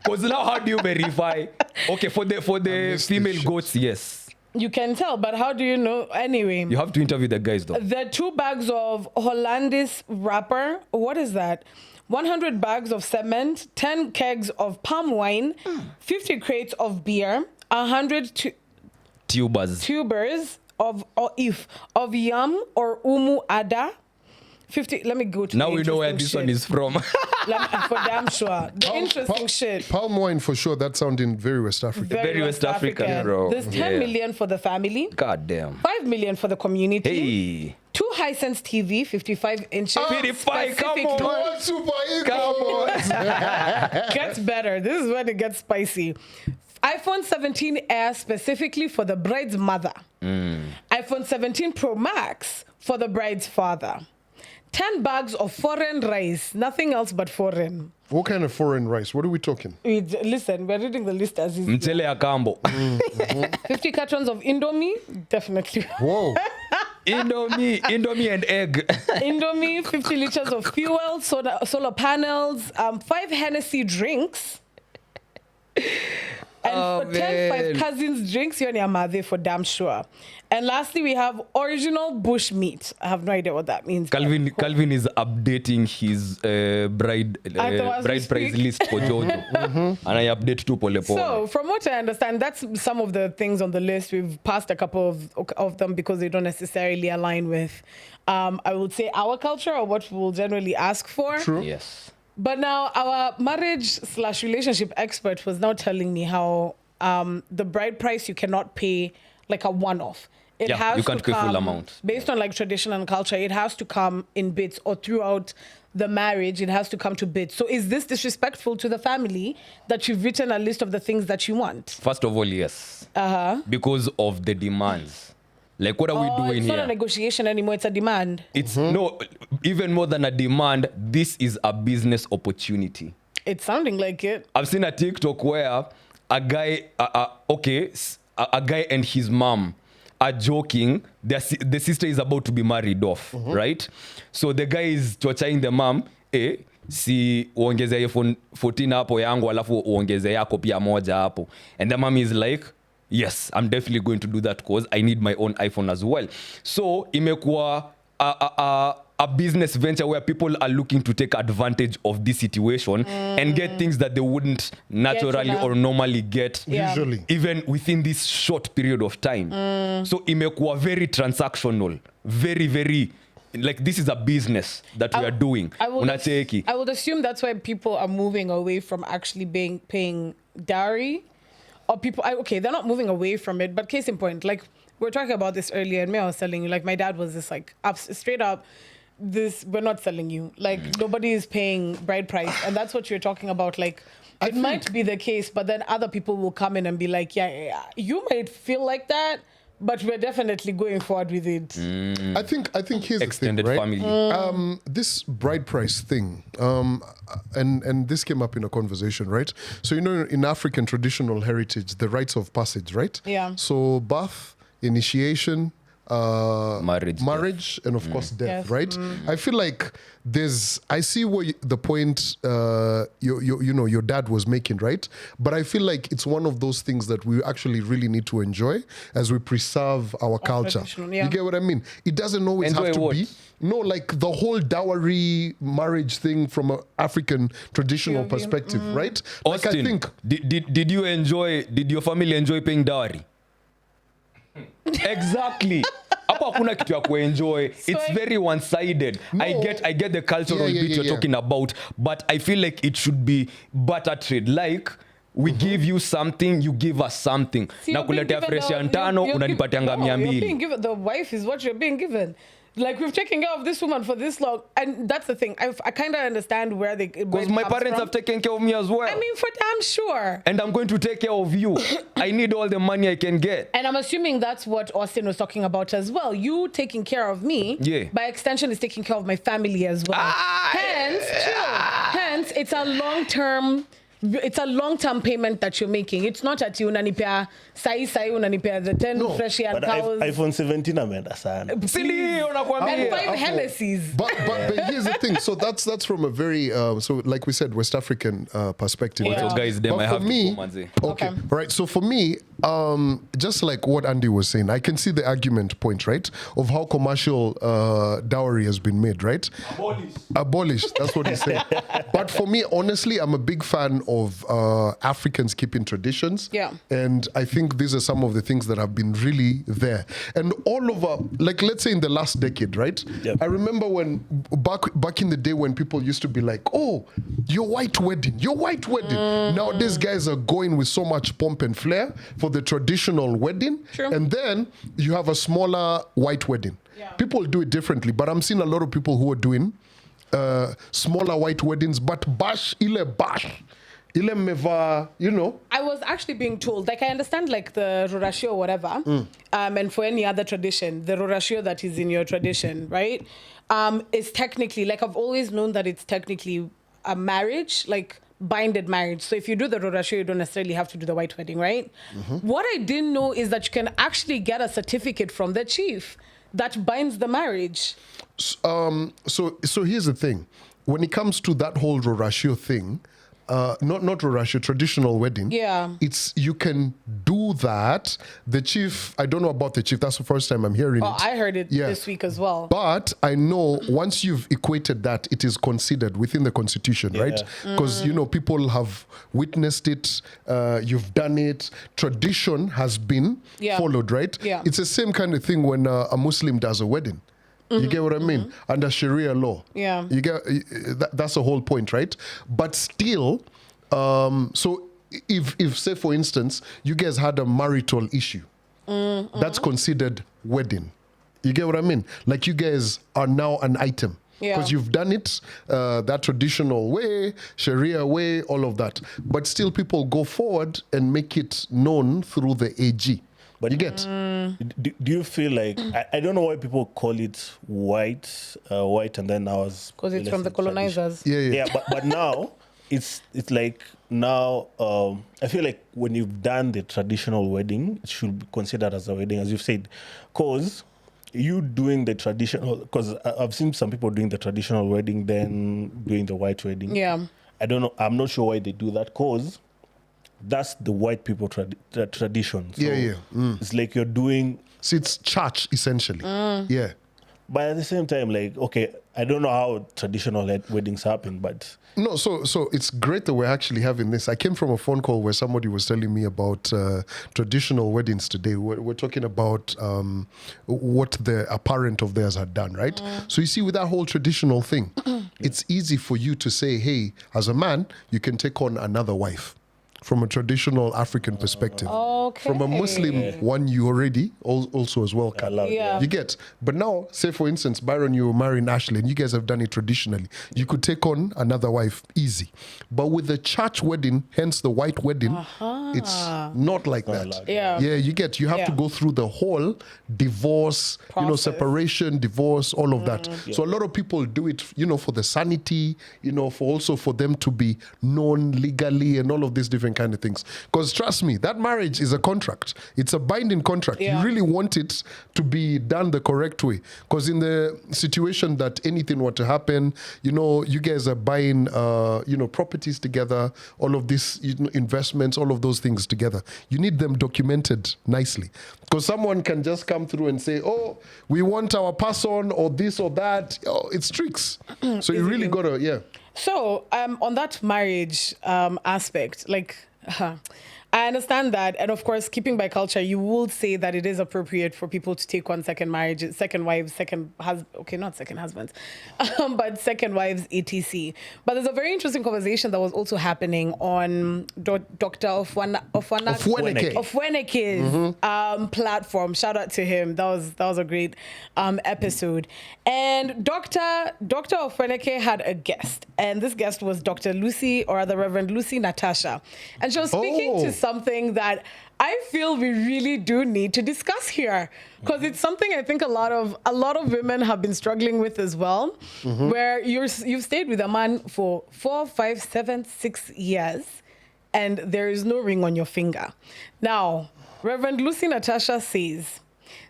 Speaker 3: Because now how do you verify? Okay, for the
Speaker 1: missed
Speaker 3: female
Speaker 1: this
Speaker 3: goats, yes.
Speaker 4: You can tell, but how do you know? Anyway,
Speaker 3: You have to interview the guys though.
Speaker 4: the 2 bags of Hollandaise wrapper. What is that? 100 bags of cement, 10 kegs of palm wine, 50 crates of beer, 100
Speaker 3: Tubers.
Speaker 4: tubers of yam or umu ada. 50. Let me go to
Speaker 3: Now
Speaker 4: the
Speaker 3: we know where this
Speaker 4: interesting
Speaker 3: one
Speaker 4: shit.
Speaker 3: is from.
Speaker 4: For damn sure. The interesting shit.
Speaker 1: Palm wine for sure. That sounding very West African.
Speaker 3: Very West African, bro.
Speaker 4: There's 10 million for the family,
Speaker 3: God damn.
Speaker 4: 5 million for the community,
Speaker 3: Hey.
Speaker 4: 2 Hisense TV, 55 inches.
Speaker 3: 55, come
Speaker 4: specific-
Speaker 3: on.
Speaker 1: Super
Speaker 3: Come on.
Speaker 4: Gets better. This is when it gets spicy. iPhone 17 Air specifically for the bride's mother. iPhone 17 Pro Max for the bride's father. 10 bags of foreign rice, nothing else but foreign.
Speaker 1: What kind of foreign rice? What are we talking?
Speaker 4: Listen, we're reading the list as is.
Speaker 3: Mchele ya kambo.
Speaker 4: 50 cartons of Indomie, definitely.
Speaker 1: Whoa.
Speaker 3: Indomie and egg.
Speaker 4: Indomie, 50 liters of fuel, solar panels, 5 Hennessy drinks. And for 10, 5 cousins drinks, you're near Made for damn sure. And lastly, we have original bush meat. I have no idea what that means.
Speaker 3: Calvin is updating his bride
Speaker 4: As we
Speaker 3: price
Speaker 4: speak.
Speaker 3: list for Jojo. And I update to pole pole.
Speaker 4: So, from what I understand, that's some of the things on the list. We've passed a couple of them because they don't necessarily align with, I would say, our culture or what we'll generally ask for.
Speaker 1: True.
Speaker 3: Yes.
Speaker 4: But now our marriage/relationship expert was now telling me how the bride price you cannot pay like a one-off. It
Speaker 3: Yeah,
Speaker 4: has
Speaker 3: you can't
Speaker 4: to
Speaker 3: pay full
Speaker 4: come
Speaker 3: amount.
Speaker 4: based on like tradition and culture. It has to come in bits or throughout the marriage. It has to come to bits. So is this disrespectful to the family that you've written a list of the things that you want?
Speaker 3: First of all, yes. Because of the demands. Like, what are we doing
Speaker 4: It's
Speaker 3: here?
Speaker 4: not a negotiation anymore. It's a demand.
Speaker 3: It's no, even more than a demand, this is a business opportunity.
Speaker 4: It's sounding like it.
Speaker 3: I've seen a TikTok where a guy, a guy and his mom are joking. The sister is about to be married off, right? So the guy is torturing the mom, si uongeze iPhone 14 hapo yangu alafu uongeze yako pia moja hapo. And the mom is like, yes, I'm definitely going to do that because I need my own iPhone as well. So imekuwa a business venture where people are looking to take advantage of this situation and get things that they wouldn't naturally or normally get
Speaker 1: Usually.
Speaker 3: even within this short period of time. So imekuwa very transactional, very, very, like this is a business that we are doing.
Speaker 4: I
Speaker 3: Unacheki.
Speaker 4: would assume that's why people are moving away from actually paying dowry. Or people, okay, they're not moving away from it, but case in point, like we were talking about this earlier, and me, I was telling you, like my dad was just like, straight up, this, we're not selling you. Like nobody is paying bride price. And that's what you're talking about. Like It might be the case, but then other people will come in and be like, yeah, you might feel like that, but we're definitely going forward with it.
Speaker 1: I think here's
Speaker 3: Extended
Speaker 1: the thing, right?
Speaker 3: family.
Speaker 1: This bride price thing, and this came up in a conversation, right? So in African traditional heritage, the rites of passage, right?
Speaker 4: Yeah.
Speaker 1: So birth, initiation, marriage, and of course death,
Speaker 4: Yes.
Speaker 1: right? I feel like I see where the point your dad was making, right? But I feel like it's one of those things that we actually really need to enjoy as we preserve our culture.
Speaker 4: Yeah.
Speaker 1: You get what I mean? It doesn't always
Speaker 3: Enjoy
Speaker 1: have to
Speaker 3: what?
Speaker 1: be. No, like the whole dowry marriage thing from an African traditional
Speaker 4: POV.
Speaker 1: perspective, right?
Speaker 3: Austin,
Speaker 1: Like I think
Speaker 3: did your family enjoy paying dowry? Exactly. Hapo hakuna kitu ya kuenjoy. It's very one-sided.
Speaker 1: No.
Speaker 3: I get the cultural bit you're talking about, but I feel like it should be barter trade. Like we give you something, you give us something.
Speaker 4: See,
Speaker 3: Na
Speaker 4: you're being
Speaker 3: kuletea
Speaker 4: given
Speaker 3: fresh ya
Speaker 4: the-
Speaker 3: ntano,
Speaker 4: you're
Speaker 3: unanipatianga
Speaker 4: no, you're being
Speaker 3: 200.
Speaker 4: given, the wife is what you're being given. Like, we've taken care of this woman for this long. And that's the thing. I kind of understand where
Speaker 3: Because my parents have taken care of me as well.
Speaker 4: I mean, for damn sure.
Speaker 3: And I'm going to take care of you. I need all the money I can get.
Speaker 4: And I'm assuming that's what Austin was talking about as well. You taking care of me,
Speaker 3: Yeah.
Speaker 4: by extension, is taking care of my family as well. Hence, it's a long-term payment that you're making. It's not at you unanipea sai unanipea the 10 fresh and
Speaker 5: But
Speaker 4: cows
Speaker 5: iPhone 17 ameenda sana.
Speaker 3: Sili,
Speaker 4: and
Speaker 3: unakwambia.
Speaker 4: 5 Hennessy's.
Speaker 1: But here's the thing. So that's from a very so like we said, West African perspective.
Speaker 4: Yeah.
Speaker 3: So guys, them
Speaker 1: But
Speaker 3: I
Speaker 1: for
Speaker 3: have
Speaker 1: me,
Speaker 3: to go, manze.
Speaker 1: okay,
Speaker 4: Okay.
Speaker 1: right. So for me, just like what Andy was saying, I can see the argument point, right, of how commercial dowry has been made, right? Abolished. That's what he's saying. But for me, honestly, I'm a big fan of Africans keeping traditions.
Speaker 4: Yeah.
Speaker 1: And I think these are some of the things that have been really there. And all over, like let's say in the last decade, right?
Speaker 5: Yep.
Speaker 1: I remember when back in the day when people used to be like, oh, your white wedding. Nowadays, guys are going with so much pomp and flair for the traditional wedding.
Speaker 4: True.
Speaker 1: And then you have a smaller white wedding.
Speaker 4: Yeah.
Speaker 1: People do it differently, but I'm seeing a lot of people who are doing smaller white weddings, but bash, ile meva,
Speaker 4: I was actually being told, like, I understand, like, the Rorashio or whatever, and for any other tradition, the Rorashio that is in your tradition, right, is technically, like, I've always known that it's technically a marriage, like, binded marriage. So if you do the Rorashio, you don't necessarily have to do the white wedding, right? What I didn't know is that you can actually get a certificate from the chief that binds the marriage.
Speaker 1: So here's the thing. When it comes to that whole Rorashio thing, not Rorashio, traditional wedding.
Speaker 4: Yeah.
Speaker 1: It's you can do that. The chief, I don't know about the chief. That's the first time I'm hearing
Speaker 4: Oh,
Speaker 1: it.
Speaker 4: I heard it this week as well.
Speaker 1: But I know once you've equated that, it is considered within the constitution, right? Because people have witnessed it. You've done it. Tradition has been followed, right?
Speaker 4: Yeah.
Speaker 1: It's the same kind of thing when a Muslim does a wedding. You get what I mean? Under Sharia law.
Speaker 4: Yeah.
Speaker 1: You get that's the whole point, right? But still, so if say for instance, you guys had a marital issue, that's considered wedding. You get what I mean? Like you guys are now an item. Because you've done it that traditional way, Sharia way, all of that. But still people go forward and make it known through the AG. But you get?
Speaker 5: Do you feel like I don't know why people call it white, and then now as
Speaker 4: Because it's from the colonizers.
Speaker 1: Yeah.
Speaker 5: But now it's like now I feel like when you've done the traditional wedding, it should be considered as a wedding, as you've said, because you doing the traditional. Because I've seen some people doing the traditional wedding, then doing the white wedding.
Speaker 4: Yeah.
Speaker 5: I don't know. I'm not sure why they do that, because that's the white people tradition. So it's like you're doing.
Speaker 1: So it's church essentially. Yeah.
Speaker 5: But at the same time, like, okay, I don't know how traditional weddings happen, but
Speaker 1: No, so it's great that we're actually having this. I came from a phone call where somebody was telling me about traditional weddings today. We're talking about what a parent of theirs had done, right? So you see, with that whole traditional thing, it's easy for you to say, hey, as a man, you can take on another wife. from a traditional African perspective.
Speaker 4: Okay.
Speaker 1: From a Muslim one, you already also as well can.
Speaker 4: Yeah.
Speaker 1: You get. But now, say for instance, Byron, you were marrying Ashley, and you guys have done it traditionally. You could take on another wife easy. But with the church wedding, hence the white wedding, it's not like that.
Speaker 4: Yeah.
Speaker 1: Yeah, you get. You have to go through the whole divorce,
Speaker 4: Process.
Speaker 1: separation, divorce, all of that. So a lot of people do it, for the sanity, for them to be known legally and all of these different kind of things. Because trust me, that marriage is a contract. It's a binding contract.
Speaker 4: Yeah.
Speaker 1: You really want it to be done the correct way. Because in the situation that anything were to happen, you guys are buying, properties together, all of these investments, all of those things together. You need them documented nicely. Because someone can just come through and say, oh, we want our person or this or that. Oh, it's tricks. So you really got to,
Speaker 4: So, on that marriage aspect, I understand that. And of course, keeping by culture, you will say that it is appropriate for people to take on second marriages, second wives, not second husbands, but second wives, etc. But there's a very interesting conversation that was also happening on Dr. Ofweneke's platform. Shout out to him. That was a great episode. And Dr. Ofweneke had a guest. And this guest was Dr. Lucy, or the Reverend Lucy Natasha. And she was speaking to something that I feel we really do need to discuss here, because it's something I think a lot of women have been struggling with as well, where you've stayed with a man for 4, 5, 7, 6 years and there is no ring on your finger. Now, Reverend Lucy Natasha says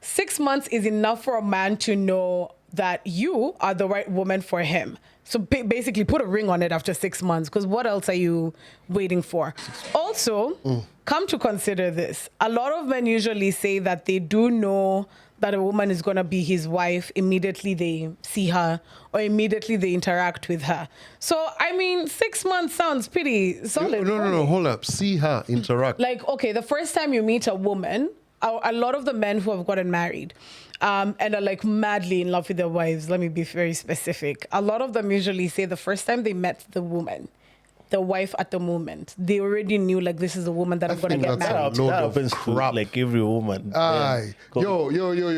Speaker 4: 6 months is enough for a man to know that you are the right woman for him. So basically put a ring on it after 6 months, because what else are you waiting for? Also, come to consider this. A lot of men usually say that they do know that a woman is going to be his wife immediately they see her or immediately they interact with her. So, 6 months sounds pretty solid.
Speaker 1: No, hold up. See her interact.
Speaker 4: The first time you meet a woman, a lot of the men who have gotten married and are madly in love with their wives, let me be very specific. A lot of them usually say the first time they met the woman, the wife at the moment, they already knew this is the woman that I'm going to get married.
Speaker 5: That happens to every woman.
Speaker 1: Aye. Yo,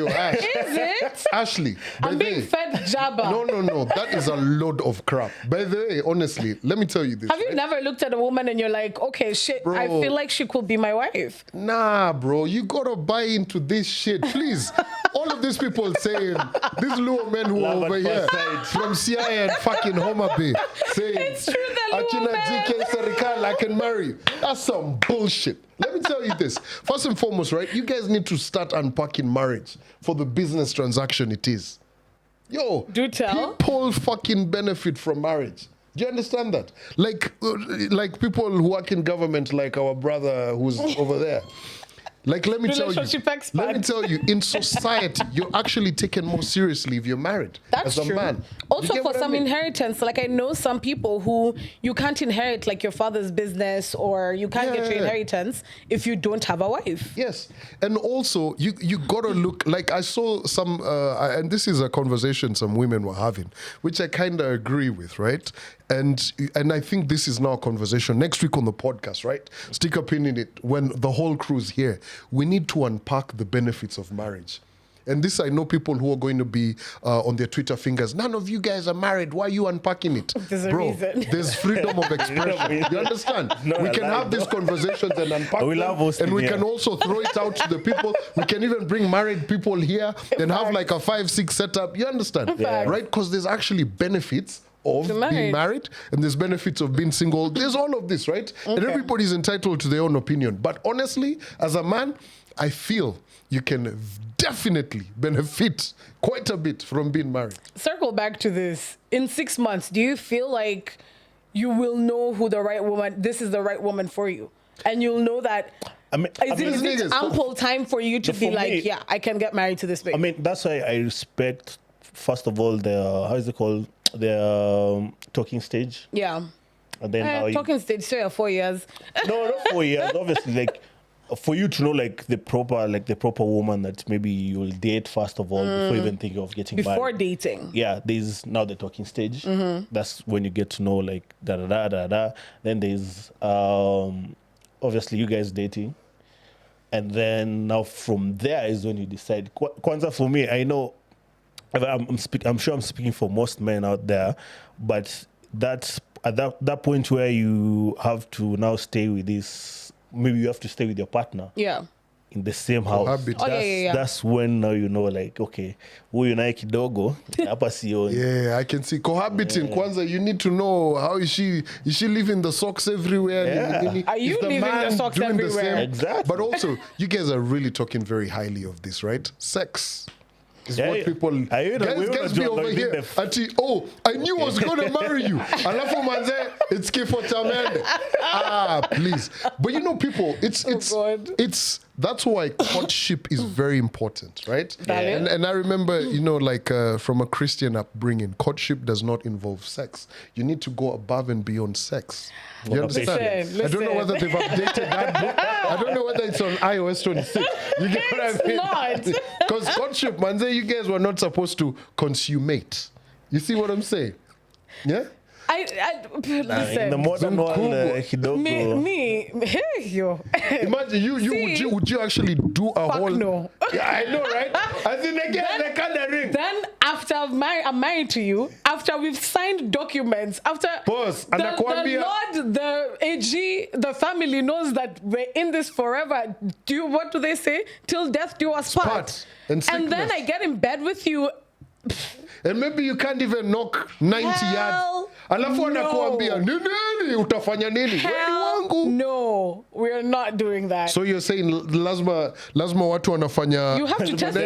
Speaker 1: Ash.
Speaker 4: Is it?
Speaker 1: Ashley.
Speaker 4: I'm being fed jabba.
Speaker 1: No. That is a load of crap. By the way, honestly, let me tell you this.
Speaker 4: Have you never looked at a woman and you're like, okay, shit, bro, I feel like she could be my wife?
Speaker 1: Nah, bro, you gotta buy into this shit, please. All of these people saying, these little men who are over here from CIA and fucking Homer Bay saying,
Speaker 4: it's true, the little men.
Speaker 1: I can marry. That's some bullshit. Let me tell you this. First and foremost, right, you guys need to start unpacking marriage for the business transaction it is. Yo,
Speaker 4: do tell.
Speaker 1: People fucking benefit from marriage. Do you understand that? Like people who work in government, like our brother who's over there. Let me tell you, in society, you're actually taken more seriously if you're married.
Speaker 4: That's
Speaker 1: as a
Speaker 4: true.
Speaker 1: man.
Speaker 4: Also, for some inheritance, I know some people who you can't inherit your father's business, or you can't get your inheritance if you don't have a wife.
Speaker 1: Yes, and also you gotta look. I saw some, and this is a conversation some women were having, which I kind of agree with, right? And I think this is now a conversation next week on the podcast, right? Stick a pin in it when the whole crew's here. We need to unpack the benefits of marriage. And this, I know people who are going to be on their Twitter fingers. None of you guys are married. Why are you unpacking it?
Speaker 4: There's a reason.
Speaker 1: There's freedom of expression. You understand? We can have these conversations and unpack them. And we can also throw it out to the people. We can even bring married people here and have a 5-6 setup. You understand?
Speaker 4: Yeah.
Speaker 1: Right? Because there's actually benefits of being married, and there's benefits of being single. There's all of this, right? Okay. And everybody's entitled to their own opinion. But honestly, as a man, I feel you can definitely benefit quite a bit from being married.
Speaker 4: Circle back to this. In 6 months, do you feel like you will know who the right woman, this is the right woman for you? And you'll know that, is it ample time for you to be I can get married to this baby?
Speaker 5: That's why I respect, first of all, the talking stage.
Speaker 4: Yeah.
Speaker 5: And then
Speaker 4: talking stage, 3 or 4 years.
Speaker 5: No, not 4 years. Obviously, for you to know the proper woman that maybe you'll date first of all before even thinking of getting married.
Speaker 4: Before dating.
Speaker 5: Yeah, there's now the talking stage. That's when you get to know Then there's obviously you guys dating, and then now from there is when you decide. Kwanzaa, for me, I know I'm sure I'm speaking for most men out there, but that's at that point where you have to now stay with this. Maybe you have to stay with your partner.
Speaker 4: Yeah.
Speaker 5: In the same house. That's when now you know, like, okay, huyu naye kidogo hapa sioni.
Speaker 1: Yeah, I can see cohabiting. Kwanza, you need to know how is she leaving the socks everywhere?
Speaker 5: Yeah.
Speaker 4: Are you leaving the socks everywhere?
Speaker 5: Exactly.
Speaker 1: But also, you guys are really talking very highly of this, right? Sex is what people guys be over here. I knew I was going to marry you. Alafu manze, it's kifo cha mende. Please. But you know, people, it's that's why courtship is very important, right? And I remember, you know, like from a Christian upbringing, courtship does not involve sex. You need to go above and beyond sex. You understand?
Speaker 4: Listen.
Speaker 1: I don't know whether they've updated that book. I don't know whether it's on iOS 26. You get what I mean?
Speaker 4: Not.
Speaker 1: Because courtship, manze, you guys were not supposed to consummate. You see what I'm saying? Yeah?
Speaker 4: Listen.
Speaker 5: In the modern world, kidogo.
Speaker 4: Yo.
Speaker 1: Imagine would you actually do a whole?
Speaker 4: No.
Speaker 1: Yeah, I know, right? As in again, they can't ring.
Speaker 4: Then after I'm married to you, after we've signed documents, after
Speaker 1: Pause.
Speaker 4: the Lord, the AG, the family knows that we're in this forever. What do they say? Till death do us part.
Speaker 1: And
Speaker 4: then I get in bed with you.
Speaker 1: And maybe you can't even knock 90 yards. Alafu anakuambia nini utafanya nini? Wangu.
Speaker 4: No, we are not doing that.
Speaker 1: So you're saying lazima watu wanafanya.
Speaker 4: You have to test.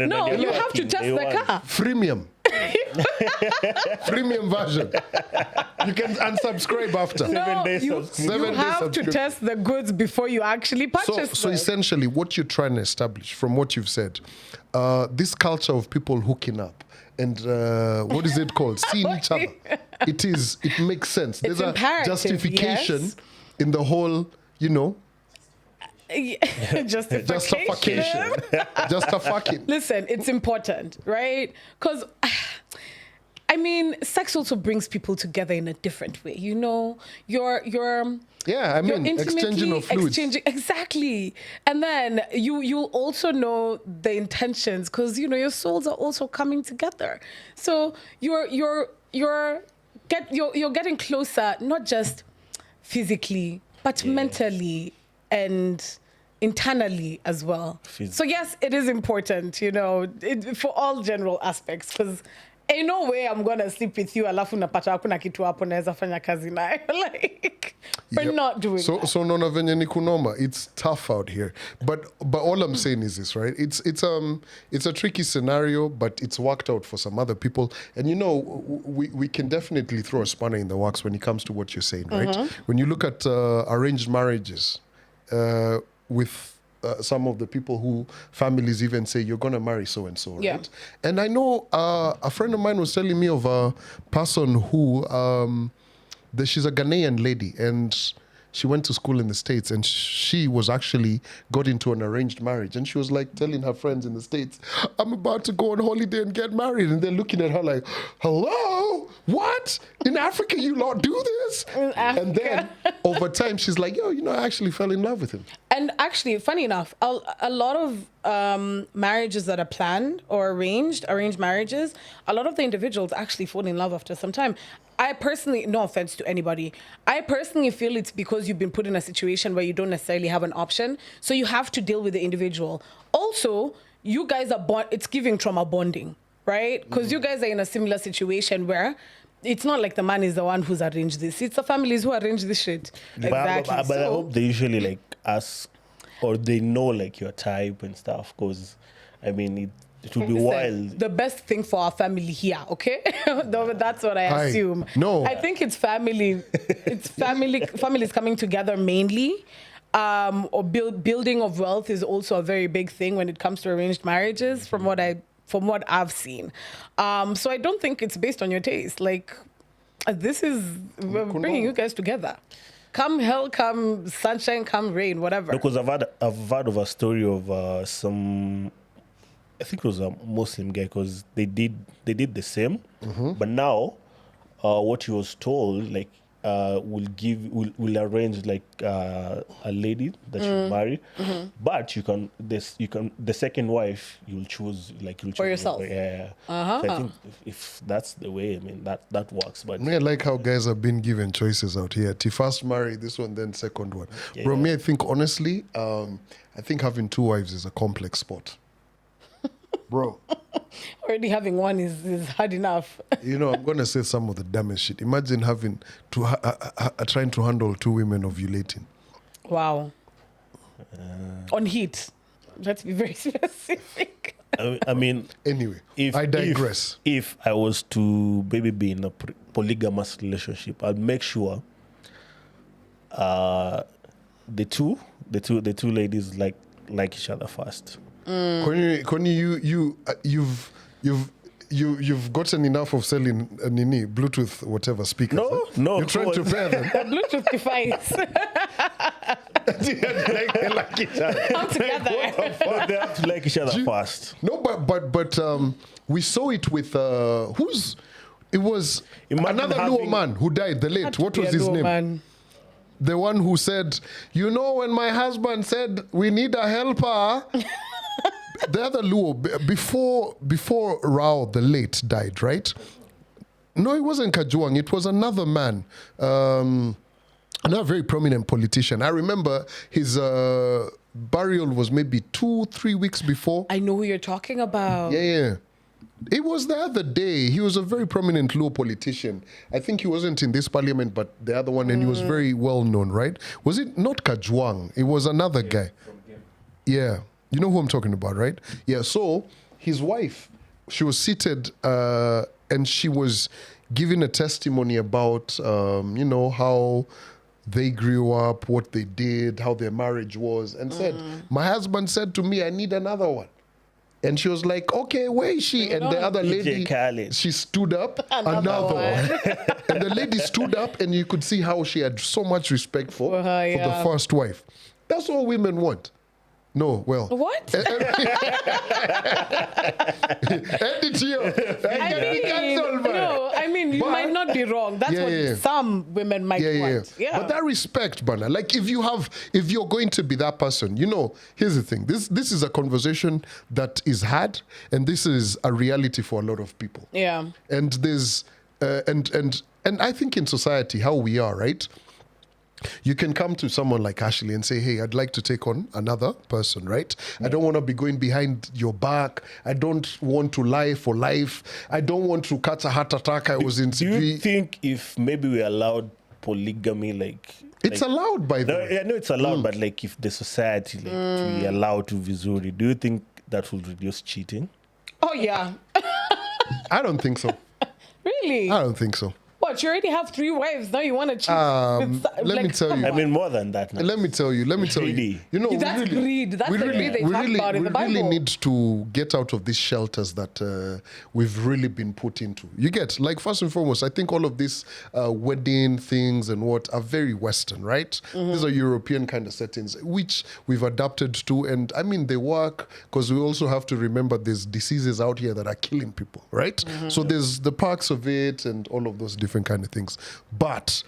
Speaker 4: No, you have to test the car.
Speaker 1: Freemium. Freemium version. You can unsubscribe after.
Speaker 4: No, you have to test the goods before you actually purchase
Speaker 1: So essentially, what you're trying to establish from what you've said, this culture of people hooking up and what is it called? Seeing each other. It makes sense. There's a justification in the whole, you know.
Speaker 4: Justification.
Speaker 1: Justification.
Speaker 4: Listen, it's important, right? Because, I mean, sex also brings people together in a different way. You know, you're
Speaker 1: exchanging of fluids.
Speaker 4: Exactly. And then you'll also know the intentions because, you know, your souls are also coming together. So you're getting closer, not just physically, but mentally and internally as well. So yes, it is important, you know, for all general aspects, because ain't no way I'm gonna sleep with you alafu napata hakuna kitu hapo naweza fanya kazi naye. Like, we're not doing that.
Speaker 1: So nona venye ni kunoma, it's tough out here. But all I'm saying is this, right? It's a tricky scenario, but it's worked out for some other people. And you know, we can definitely throw a spanner in the works when it comes to what you're saying, right? When you look at arranged marriages, with some of the people who families even say you're going to marry so and so, right? And I know a friend of mine was telling me of a person who she's a Ghanaian lady and she went to school in the States and she was actually got into an arranged marriage and she was like telling her friends in the States, I'm about to go on holiday and get married, and they're looking at her like, hello, what? In Africa you lot do this? And then over time she's like, yo, you know, I actually fell in love with him.
Speaker 4: And actually, funny enough, a lot of marriages that are planned or arranged marriages, a lot of the individuals actually fall in love after some time. I personally, no offense to anybody, I personally feel it's because you've been put in a situation where you don't necessarily have an option. So you have to deal with the individual. Also, you guys are it's giving trauma bonding, right? Because you guys are in a similar situation where it's not like the man is the one who's arranged this. It's the families who arrange this shit. Exactly.
Speaker 5: But I hope they usually like ask or they know like your type and stuff, because I mean it would be wild.
Speaker 4: The best thing for our family here, okay? That's what I assume.
Speaker 1: No.
Speaker 4: I think it's family. It's families coming together mainly. Or building of wealth is also a very big thing when it comes to arranged marriages, from what I've seen. So I don't think it's based on your taste. Like, we're bringing you guys together. Come hell, come sunshine, come rain, whatever.
Speaker 5: Because I've heard of a story of some, I think it was a Muslim guy, because they did the same, but now what he was told, like, will arrange like a lady that you marry, but the second wife you'll choose
Speaker 4: for yourself.
Speaker 5: Yeah. So I think if that's the way, I mean that works. But
Speaker 1: I like how guys have been given choices out here. To first marry this one, then second one.
Speaker 5: Yeah.
Speaker 1: Bro, me, I think honestly, I think having 2 wives is a complex sport. Bro.
Speaker 4: Already having one is hard enough.
Speaker 1: I'm going to say some of the dumbest shit. Imagine having to trying to handle 2 women ovulating.
Speaker 4: Wow. On heat. Let's be very specific.
Speaker 5: I mean,
Speaker 1: anyway, I digress.
Speaker 5: If I was to maybe be in a polygamous relationship, I'd make sure the two ladies like each other first.
Speaker 1: Connie, you've gotten enough of selling Bluetooth whatever speakers.
Speaker 5: No.
Speaker 1: You're trying to pair them.
Speaker 4: Bluetooth device.
Speaker 5: They like each other.
Speaker 4: Come together.
Speaker 5: They have to like each other first.
Speaker 1: No, but we saw it with it was
Speaker 5: Imagine
Speaker 1: another Luo man who died, the late. What was his name?
Speaker 4: Man.
Speaker 1: The one who said, when my husband said we need a helper. The other Luo, before Rao the late died, right? No, it wasn't Kajwang. It was another man, another very prominent politician. I remember his burial was maybe 2-3 weeks before.
Speaker 4: I know who you're talking about.
Speaker 1: Yeah. It was the other day. He was a very prominent Luo politician. I think he wasn't in this parliament, but the other one, and he was very well known, right? Was it not Kajwang? It was another guy. Yeah. You know who I'm talking about, right? Yeah, so his wife, she was seated and she was giving a testimony about, how they grew up, what they did, how their marriage was, and said, my husband said to me, I need another one. And she was like, okay, where is she? And the other lady, she stood up, another one. And the lady stood up, and you could see how she had so much respect for the first wife. That's all women want. No, well.
Speaker 4: What?
Speaker 1: Edit here.
Speaker 4: You might not be wrong. That's what some women might want. Yeah.
Speaker 1: But that respect, Bana, like if you're going to be that person, here's the thing. This is a conversation that is had, and this is a reality for a lot of people.
Speaker 4: Yeah.
Speaker 1: And there's and I think in society how we are, right? You can come to someone like Ashley and say, hey, I'd like to take on another person, right? Yeah. I don't want to be going behind your back. I don't want to lie for life. I don't want to catch a heart attack. Do
Speaker 5: you think if maybe we allowed polygamy,
Speaker 1: it's allowed by them.
Speaker 5: I know it's allowed, but if the society to be allowed to vizuri, do you think that will reduce cheating?
Speaker 4: Oh, yeah.
Speaker 1: I don't think so.
Speaker 4: Really?
Speaker 1: I don't think so.
Speaker 4: What, you already have 3 wives, now you want to cheat?
Speaker 1: Let me tell you.
Speaker 5: I mean, more than that. Now.
Speaker 1: Let me tell you.
Speaker 4: That's greed. That's the greed they talk about in the Bible.
Speaker 1: We really need to get out of these shelters that we've really been put into. You get, first and foremost, I think all of these wedding things and what are very Western, right? Mm-hmm. These are European kind of settings, which we've adapted to. And I mean, they work because we also have to remember there's diseases out here that are killing people, right? Mm-hmm. So there's the perks of it and all of those different kind of things. But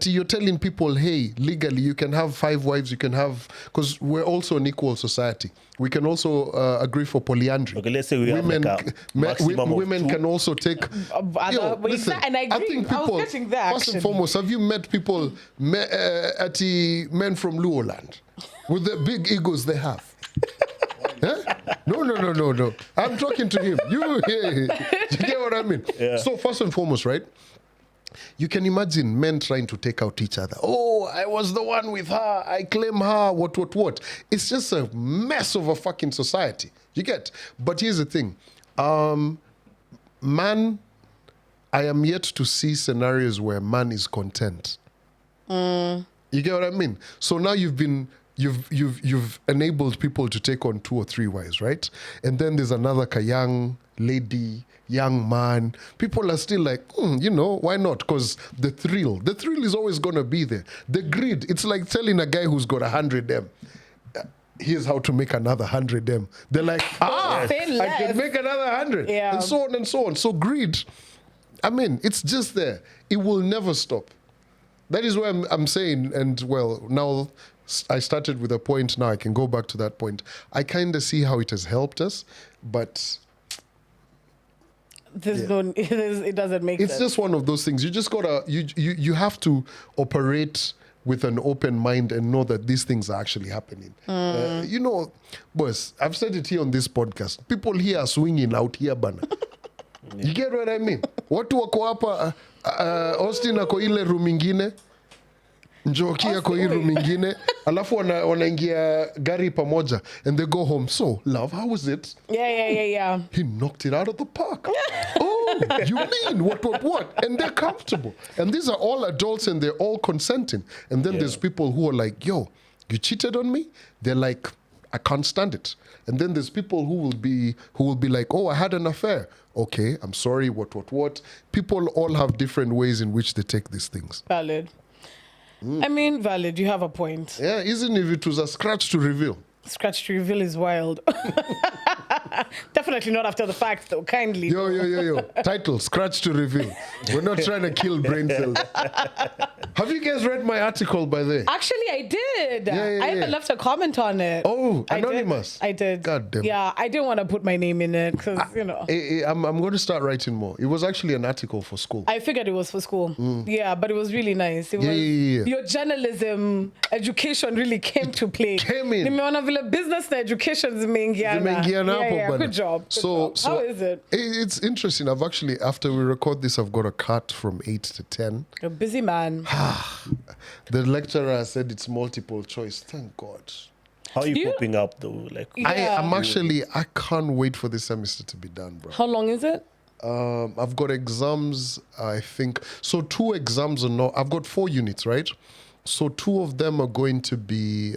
Speaker 1: you're telling people, hey, legally you can have 5 wives, you can have, because we're also an equal society. We can also agree for polyandry.
Speaker 5: Okay, let's say we
Speaker 1: women,
Speaker 5: have maximum
Speaker 1: women
Speaker 5: of 2.
Speaker 1: can also take. Listen,
Speaker 4: and I agree.
Speaker 1: think people,
Speaker 4: I was getting that,
Speaker 1: first and foremost, have you met people, men from Luo land, with the big egos they have? Huh? No. I'm talking to him. You get what I mean? Yeah. So first and foremost, right? You can imagine men trying to take out each other. Oh, I was the one with her. I claim her. What? It's just a mess of a fucking society. You get? But here's the thing. Man, I am yet to see scenarios where man is content. You get what I mean? So now you've enabled people to take on 2 or 3 wives, right? And then there's another young lady, young man. People are still like, why not? Because the thrill is always going to be there. The greed, it's like telling a guy who's got 100 M, here's how to make another 100 M. They're like, I can make another 100.
Speaker 4: Yeah.
Speaker 1: And so on and so on. So greed, I mean, it's just there. It will never stop. That is where I'm saying, and well, now I started with a point, now I can go back to that point. I kind of see how it has helped us, but...
Speaker 4: it doesn't make sense.
Speaker 1: It's just one of those things. You just gotta, you have to operate with an open mind and know that these things are actually happening. You know, boss, I've said it here on this podcast. People here are swinging out here, bana. You get what I mean? Watu wako hapa, Austin ako ile room ingine, Njoki ako hii room ingine, alafu wanaingia gari pamoja, and they go home. So, love, how was it?
Speaker 4: Yeah.
Speaker 1: He knocked it out of the park. Oh, you mean what? And they're comfortable. And these are all adults and they're all consenting. And then there's people who are like, yo, you cheated on me? They're like, I can't stand it. And then there's people who will be like, oh, I had an affair. Okay, I'm sorry, what? People all have different ways in which they take these things.
Speaker 4: Valid. I mean, valid. You have a point.
Speaker 1: Yeah, isn't if it was a scratch to reveal?
Speaker 4: Scratch to reveal is wild. Definitely not after the fact, though. Kindly.
Speaker 1: Yo. Title, scratch to reveal. We're not trying to kill brain cells. Have you guys read my article by the way?
Speaker 4: Actually, I did.
Speaker 1: Yeah.
Speaker 4: I even left a comment on it.
Speaker 1: Oh, anonymous.
Speaker 4: I did.
Speaker 1: God damn.
Speaker 4: Yeah, I didn't want to put my name in it because, you know.
Speaker 1: I'm going to start writing more. It was actually an article for school.
Speaker 4: I figured it was for school. Yeah, but it was really nice. It was, your journalism education really came to play.
Speaker 1: Came in.
Speaker 4: Nimeona vile business na education zimeingiana. Yeah, good job.
Speaker 1: So
Speaker 4: how is it?
Speaker 1: It's interesting. I've actually, after we record this, I've got a cut from 8 to 10.
Speaker 4: You're a busy man.
Speaker 1: The lecturer said it's multiple choice. Thank God.
Speaker 5: How are you coping up though? Like,
Speaker 1: I can't wait for this semester to be done, bro.
Speaker 4: How long is it?
Speaker 1: I've got exams, I think. So 2 exams are not, I've got 4 units, right? So 2 of them are going to be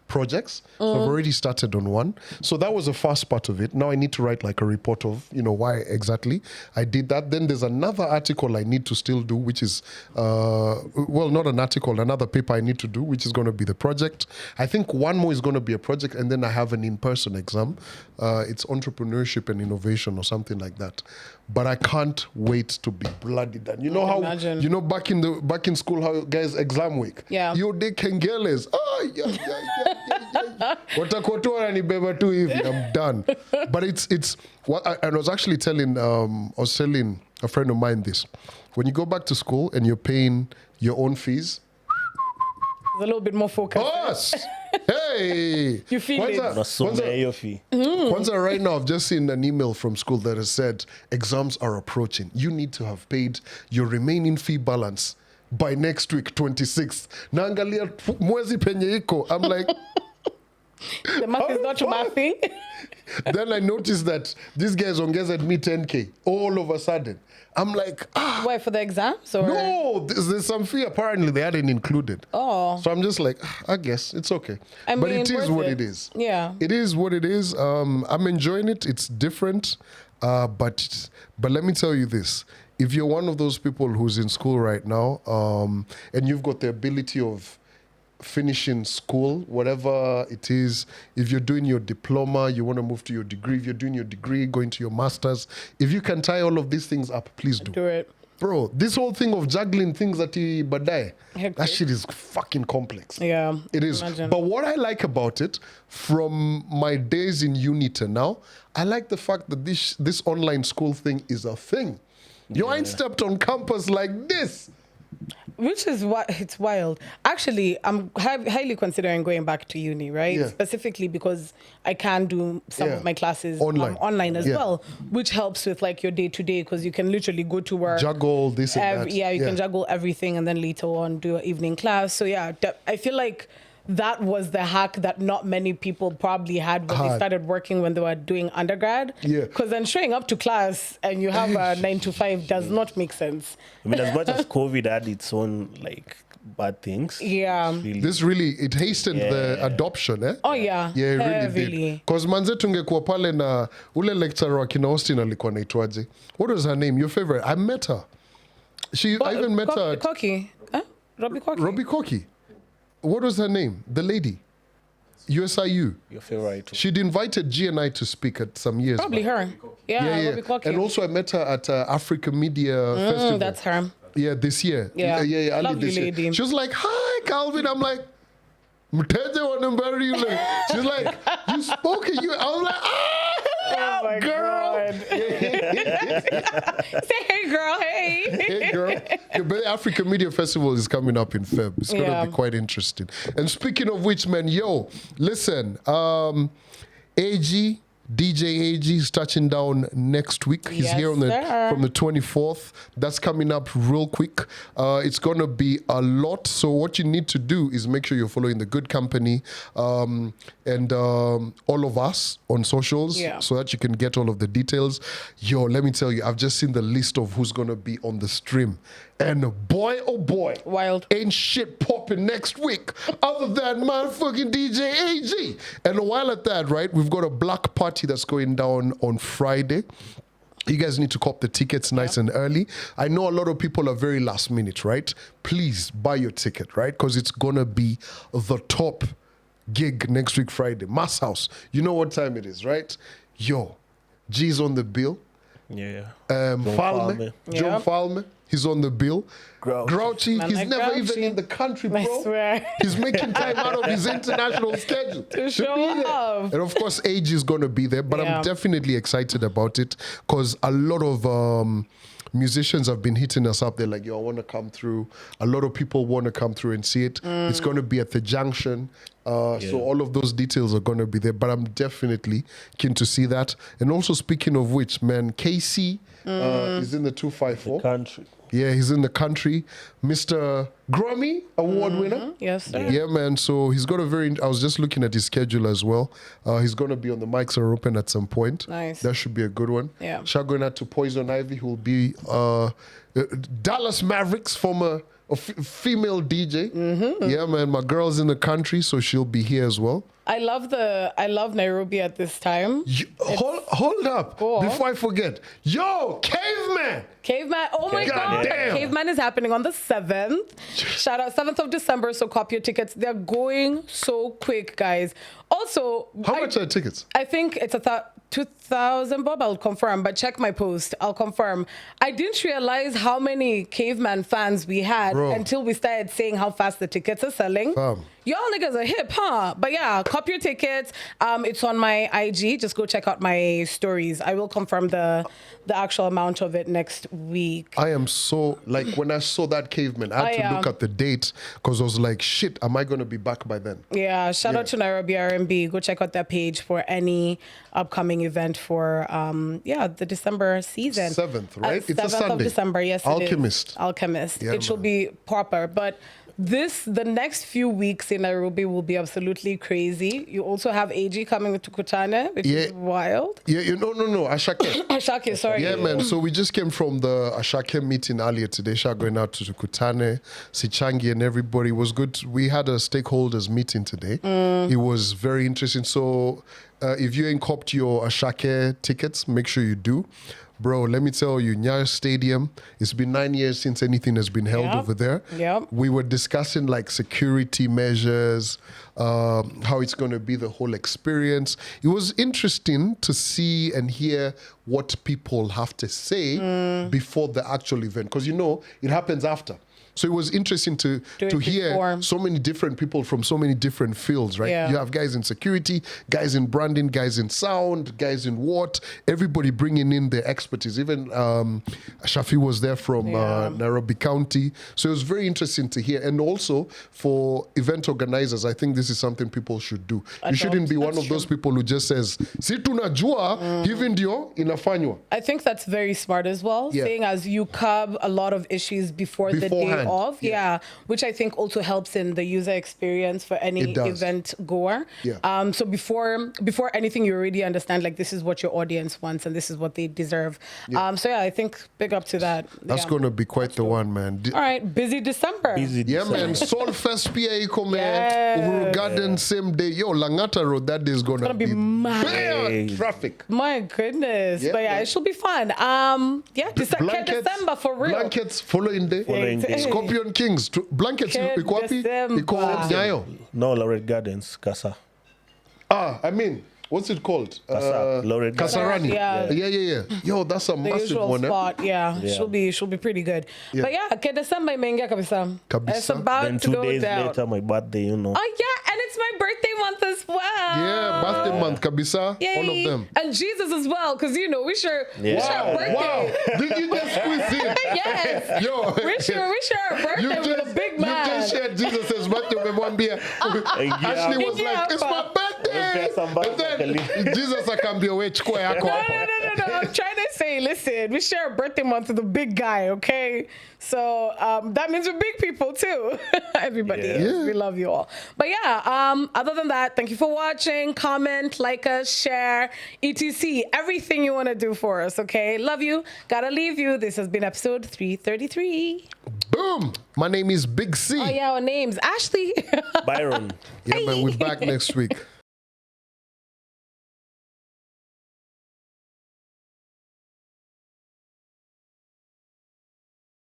Speaker 1: projects. So I've already started on one. So that was the first part of it. Now I need to write like a report of, why exactly I did that. Then there's another article I need to still do, which is, not an article, another paper I need to do, which is going to be the project. I think one more is going to be a project, and then I have an in-person exam. It's entrepreneurship and innovation or something like that. But I can't wait to be bloody done. You know how,
Speaker 4: imagine.
Speaker 1: Back in school, how guys exam week.
Speaker 4: Yeah.
Speaker 1: Your day kengeles. Watakotoa ni beba tu hivi. I'm done. But it's what I was actually telling a friend of mine this. When you go back to school and you're paying your own fees,
Speaker 4: it's a little bit more focused.
Speaker 1: Boss! Hey!
Speaker 4: You feel it.
Speaker 1: Kwanza, right now, I've just seen an email from school that has said exams are approaching. You need to have paid your remaining fee balance by next week, 26th. Naangalia mwezi penye iko. I'm like...
Speaker 4: The math is not my thing.
Speaker 1: Then I noticed that these guys ongezed me 10K all of a sudden. I'm like,
Speaker 4: Why, for the exams? Or?
Speaker 1: No, there's some fee apparently they hadn't included.
Speaker 4: Oh.
Speaker 1: So I'm just like, I guess it's okay. But it is what it is.
Speaker 4: Yeah.
Speaker 1: It is what it is. I'm enjoying it. It's different. But let me tell you this. If you're one of those people who's in school right now, and you've got the ability of finishing school, whatever it is, if you're doing your diploma, you want to move to your degree, if you're doing your degree, going to your master's, if you can tie all of these things up, please do.
Speaker 4: Do it.
Speaker 1: Bro, this whole thing of juggling things at the badai, that shit is fucking complex.
Speaker 4: Yeah.
Speaker 1: It is.
Speaker 4: Imagine.
Speaker 1: But what I like about it, from my days in uni to now, I like the fact that this online school thing is a thing. You ain't stepped on campus like this.
Speaker 4: Which is what it's wild. Actually, I'm highly considering going back to uni, right?
Speaker 1: Yeah.
Speaker 4: Specifically because I can do some of my classes online as well, which helps with like your day to day because you can literally go to work,
Speaker 1: juggle this and that.
Speaker 4: Yeah, you can juggle everything and then later on do an evening class. So yeah, I feel like that was the hack that not many people probably had when they started working when they were doing undergrad.
Speaker 1: Yeah.
Speaker 4: Because then showing up to class and you have a 9 to 5 does not make sense.
Speaker 5: I mean, as much as COVID had its own like bad things.
Speaker 4: Yeah.
Speaker 1: This really, it hastened the adoption, eh?
Speaker 4: Oh yeah.
Speaker 1: Yeah, it really did. Because manze tungekuwa pale na ule lecturer wa kina Austin alikuwa naitwaje? What was her name? Your favorite? I met her. I even met her.
Speaker 4: Koki. Huh? Robbie Koki.
Speaker 1: Robbie Koki. What was her name? The lady. USIU.
Speaker 5: Your favorite.
Speaker 1: She'd invited G and I to speak at some years
Speaker 4: Probably
Speaker 1: back.
Speaker 4: her. Yeah. Robbie Koki.
Speaker 1: And also I met her at Africa Media Festival.
Speaker 4: That's her.
Speaker 1: Yeah, this year.
Speaker 4: Yeah.
Speaker 1: early
Speaker 4: Lovely
Speaker 1: this year.
Speaker 4: lady.
Speaker 1: She was like, "Hi, Calvin." I'm like, "Mteja wanambari yule." She's like, "You spoke it." I was like,
Speaker 4: Oh my
Speaker 1: girl.
Speaker 4: God. Say, hey, girl, hey.
Speaker 1: Hey girl, the African Media Festival is coming up in Feb. It's gonna be quite interesting. And speaking of which, man, listen, DJ AG is touching down next week. He's
Speaker 4: Yes,
Speaker 1: here on
Speaker 4: sir.
Speaker 1: from the 24th. That's coming up real quick. It's gonna be a lot. So what you need to do is make sure you're following the Good Company and all of us on socials so that you can get all of the details. Let me tell you, I've just seen the list of who's gonna be on the stream. And boy, oh boy,
Speaker 4: Wild.
Speaker 1: ain't shit popping next week other than motherfucking DJ AG. And while at that, right, we've got a black party that's going down on Friday. You guys need to cop the tickets nice and early. I know a lot of people are very last minute, right? Please buy your ticket, right? Because it's going to be the top gig next week, Friday. Mass House. You know what time it is, right? G's on the bill.
Speaker 5: Yeah.
Speaker 1: Falme. John Falme. He's on the bill. Grouchy.
Speaker 4: Man,
Speaker 1: He's
Speaker 4: like
Speaker 1: never
Speaker 4: Grouchy.
Speaker 1: even in the country, bro.
Speaker 4: I swear.
Speaker 1: He's making time out of his international schedule to
Speaker 4: show
Speaker 1: be there.
Speaker 4: up.
Speaker 1: And of course, Age is going to be there, but I'm definitely excited about it because a lot of musicians have been hitting us up. They're like, "Yo, I want to come through." A lot of people want to come through and see it. It's going to be at the Junction. So all of those details are going to be there, but I'm definitely keen to see that. And also, speaking of which, man, KC is in the 254.
Speaker 5: Country.
Speaker 1: Yeah, he's in the country. Mr. Grammy Award winner.
Speaker 4: Yes, sir.
Speaker 1: Yeah, man. So he's got I was just looking at his schedule as well. He's going to be on the Mics Are Open at some point.
Speaker 4: Nice.
Speaker 1: That should be a good one.
Speaker 4: Yeah.
Speaker 1: Shout going out to Poison Ivy, who will be Dallas Mavericks, former female DJ. Yeah, man. My girl's in the country, so she'll be here as well.
Speaker 4: I love Nairobi at this time.
Speaker 1: Hold up.
Speaker 4: Cool.
Speaker 1: Before I forget. Yo, Caveman.
Speaker 4: Caveman, oh my
Speaker 1: God
Speaker 4: God.
Speaker 1: damn.
Speaker 4: Caveman is happening on the 7th. Shout out, 7th of December, so copy your tickets. They're going so quick, guys. Also,
Speaker 1: How much are tickets?
Speaker 4: I think it's 2,000, Bob. I'll confirm, but check my post. I'll confirm. I didn't realize how many Caveman fans we had until we started saying how fast the tickets are selling. Y'all niggas are hip, huh? But yeah, copy your tickets. It's on my IG. Just go check out my stories. I will confirm the actual amount of it next week.
Speaker 1: I am so, like, when I saw that Caveman, I had to look at the date because I was like, shit, am I going to be back by then?
Speaker 4: Yeah, shout out to Nairobi R&B. Go check out that page for any upcoming event for, the December season.
Speaker 1: 7th, right? It's a
Speaker 4: 7th
Speaker 1: Sunday.
Speaker 4: of December, yes,
Speaker 1: Alchemist.
Speaker 4: Alchemist.
Speaker 1: Yeah,
Speaker 4: it should be proper, but the next few weeks in Nairobi will be absolutely crazy. You also have AG coming to Kutane, which is wild.
Speaker 1: Yeah, no, Ashake.
Speaker 4: Ashake, sorry.
Speaker 1: Yeah, man. So we just came from the Ashake meeting earlier today. Shah going out to Kutane, Sichangi, and everybody. It was good. We had a stakeholders meeting today. It was very interesting. So if you ain't copped your Ashake tickets, make sure you do. Bro, let me tell you, Nyayo Stadium, it's been 9 years since anything has been held over there.
Speaker 4: Yep.
Speaker 1: We were discussing like security measures, how it's going to be the whole experience. It was interesting to see and hear what people have to say before the actual event. Because, it happens after. So it was interesting to hear so many different people from so many different fields, right?
Speaker 4: Yeah.
Speaker 1: You have guys in security, guys in branding, guys in sound, guys in what, everybody bringing in their expertise. Even Shafi was there from Nairobi County. So it was very interesting to hear. And also for event organizers, I think this is something people should do. You shouldn't be one of those people who just says, si tunajua, hivi ndio inafanywa.
Speaker 4: I think that's very smart as well, seeing as you curb a lot of issues before the day of, which I think also helps in the user experience for any event goer. So before anything, you already understand like this is what your audience wants and this is what they deserve. So I think big up to that.
Speaker 1: That's going to be quite the one, man.
Speaker 4: All right, busy December.
Speaker 1: Man. Soulfest PA iko, man. Uhuru Garden same day. Yo, Langata Road, that day is going to be mad traffic.
Speaker 4: My goodness. But it should be fun. December for real.
Speaker 1: Blankets following day. Scorpion Kings. Blankets iko wapi? Iko Nyayo.
Speaker 5: No, Lorette Gardens, Casa.
Speaker 1: I mean, what's it called?
Speaker 5: Loretta.
Speaker 1: Kasarani.
Speaker 4: Yeah.
Speaker 1: Yo, that's a
Speaker 4: The
Speaker 1: massive
Speaker 4: usual
Speaker 1: one.
Speaker 4: spot, she'll be pretty good.
Speaker 1: Yeah.
Speaker 4: But yeah, okay, December imeingia kabisa.
Speaker 1: Kabisa.
Speaker 4: It's about
Speaker 5: Then
Speaker 4: to
Speaker 5: 2
Speaker 4: go
Speaker 5: days
Speaker 4: down.
Speaker 5: later, my birthday, you know.
Speaker 4: Oh yeah, and it's my birthday month as well.
Speaker 1: Yeah, birthday month, Kabisa.
Speaker 4: Yay.
Speaker 1: All of them.
Speaker 4: And Jesus as well, because you know we share
Speaker 1: Wow,
Speaker 4: birthday.
Speaker 1: wow. Did you just squeeze in?
Speaker 4: Yes.
Speaker 1: Yo.
Speaker 4: We share our birthday with a big man.
Speaker 1: You just shared Jesus' birthday with one beer. Ashley was like, it's my birthday. And then Jesus can be away.
Speaker 4: No. I'm trying to say, listen, we share a birthday month with a big guy, okay? So that means we're big people too. Everybody is. We love you all. But yeah, other than that, thank you for watching. Comment, like us, share, etc. Everything you want to do for us, okay? Love you. Gotta leave you. This has been episode 333.
Speaker 1: Boom. My name is Big C.
Speaker 4: Oh yeah, our names. Ashley.
Speaker 5: Byron.
Speaker 1: Yeah, man, we're back next week.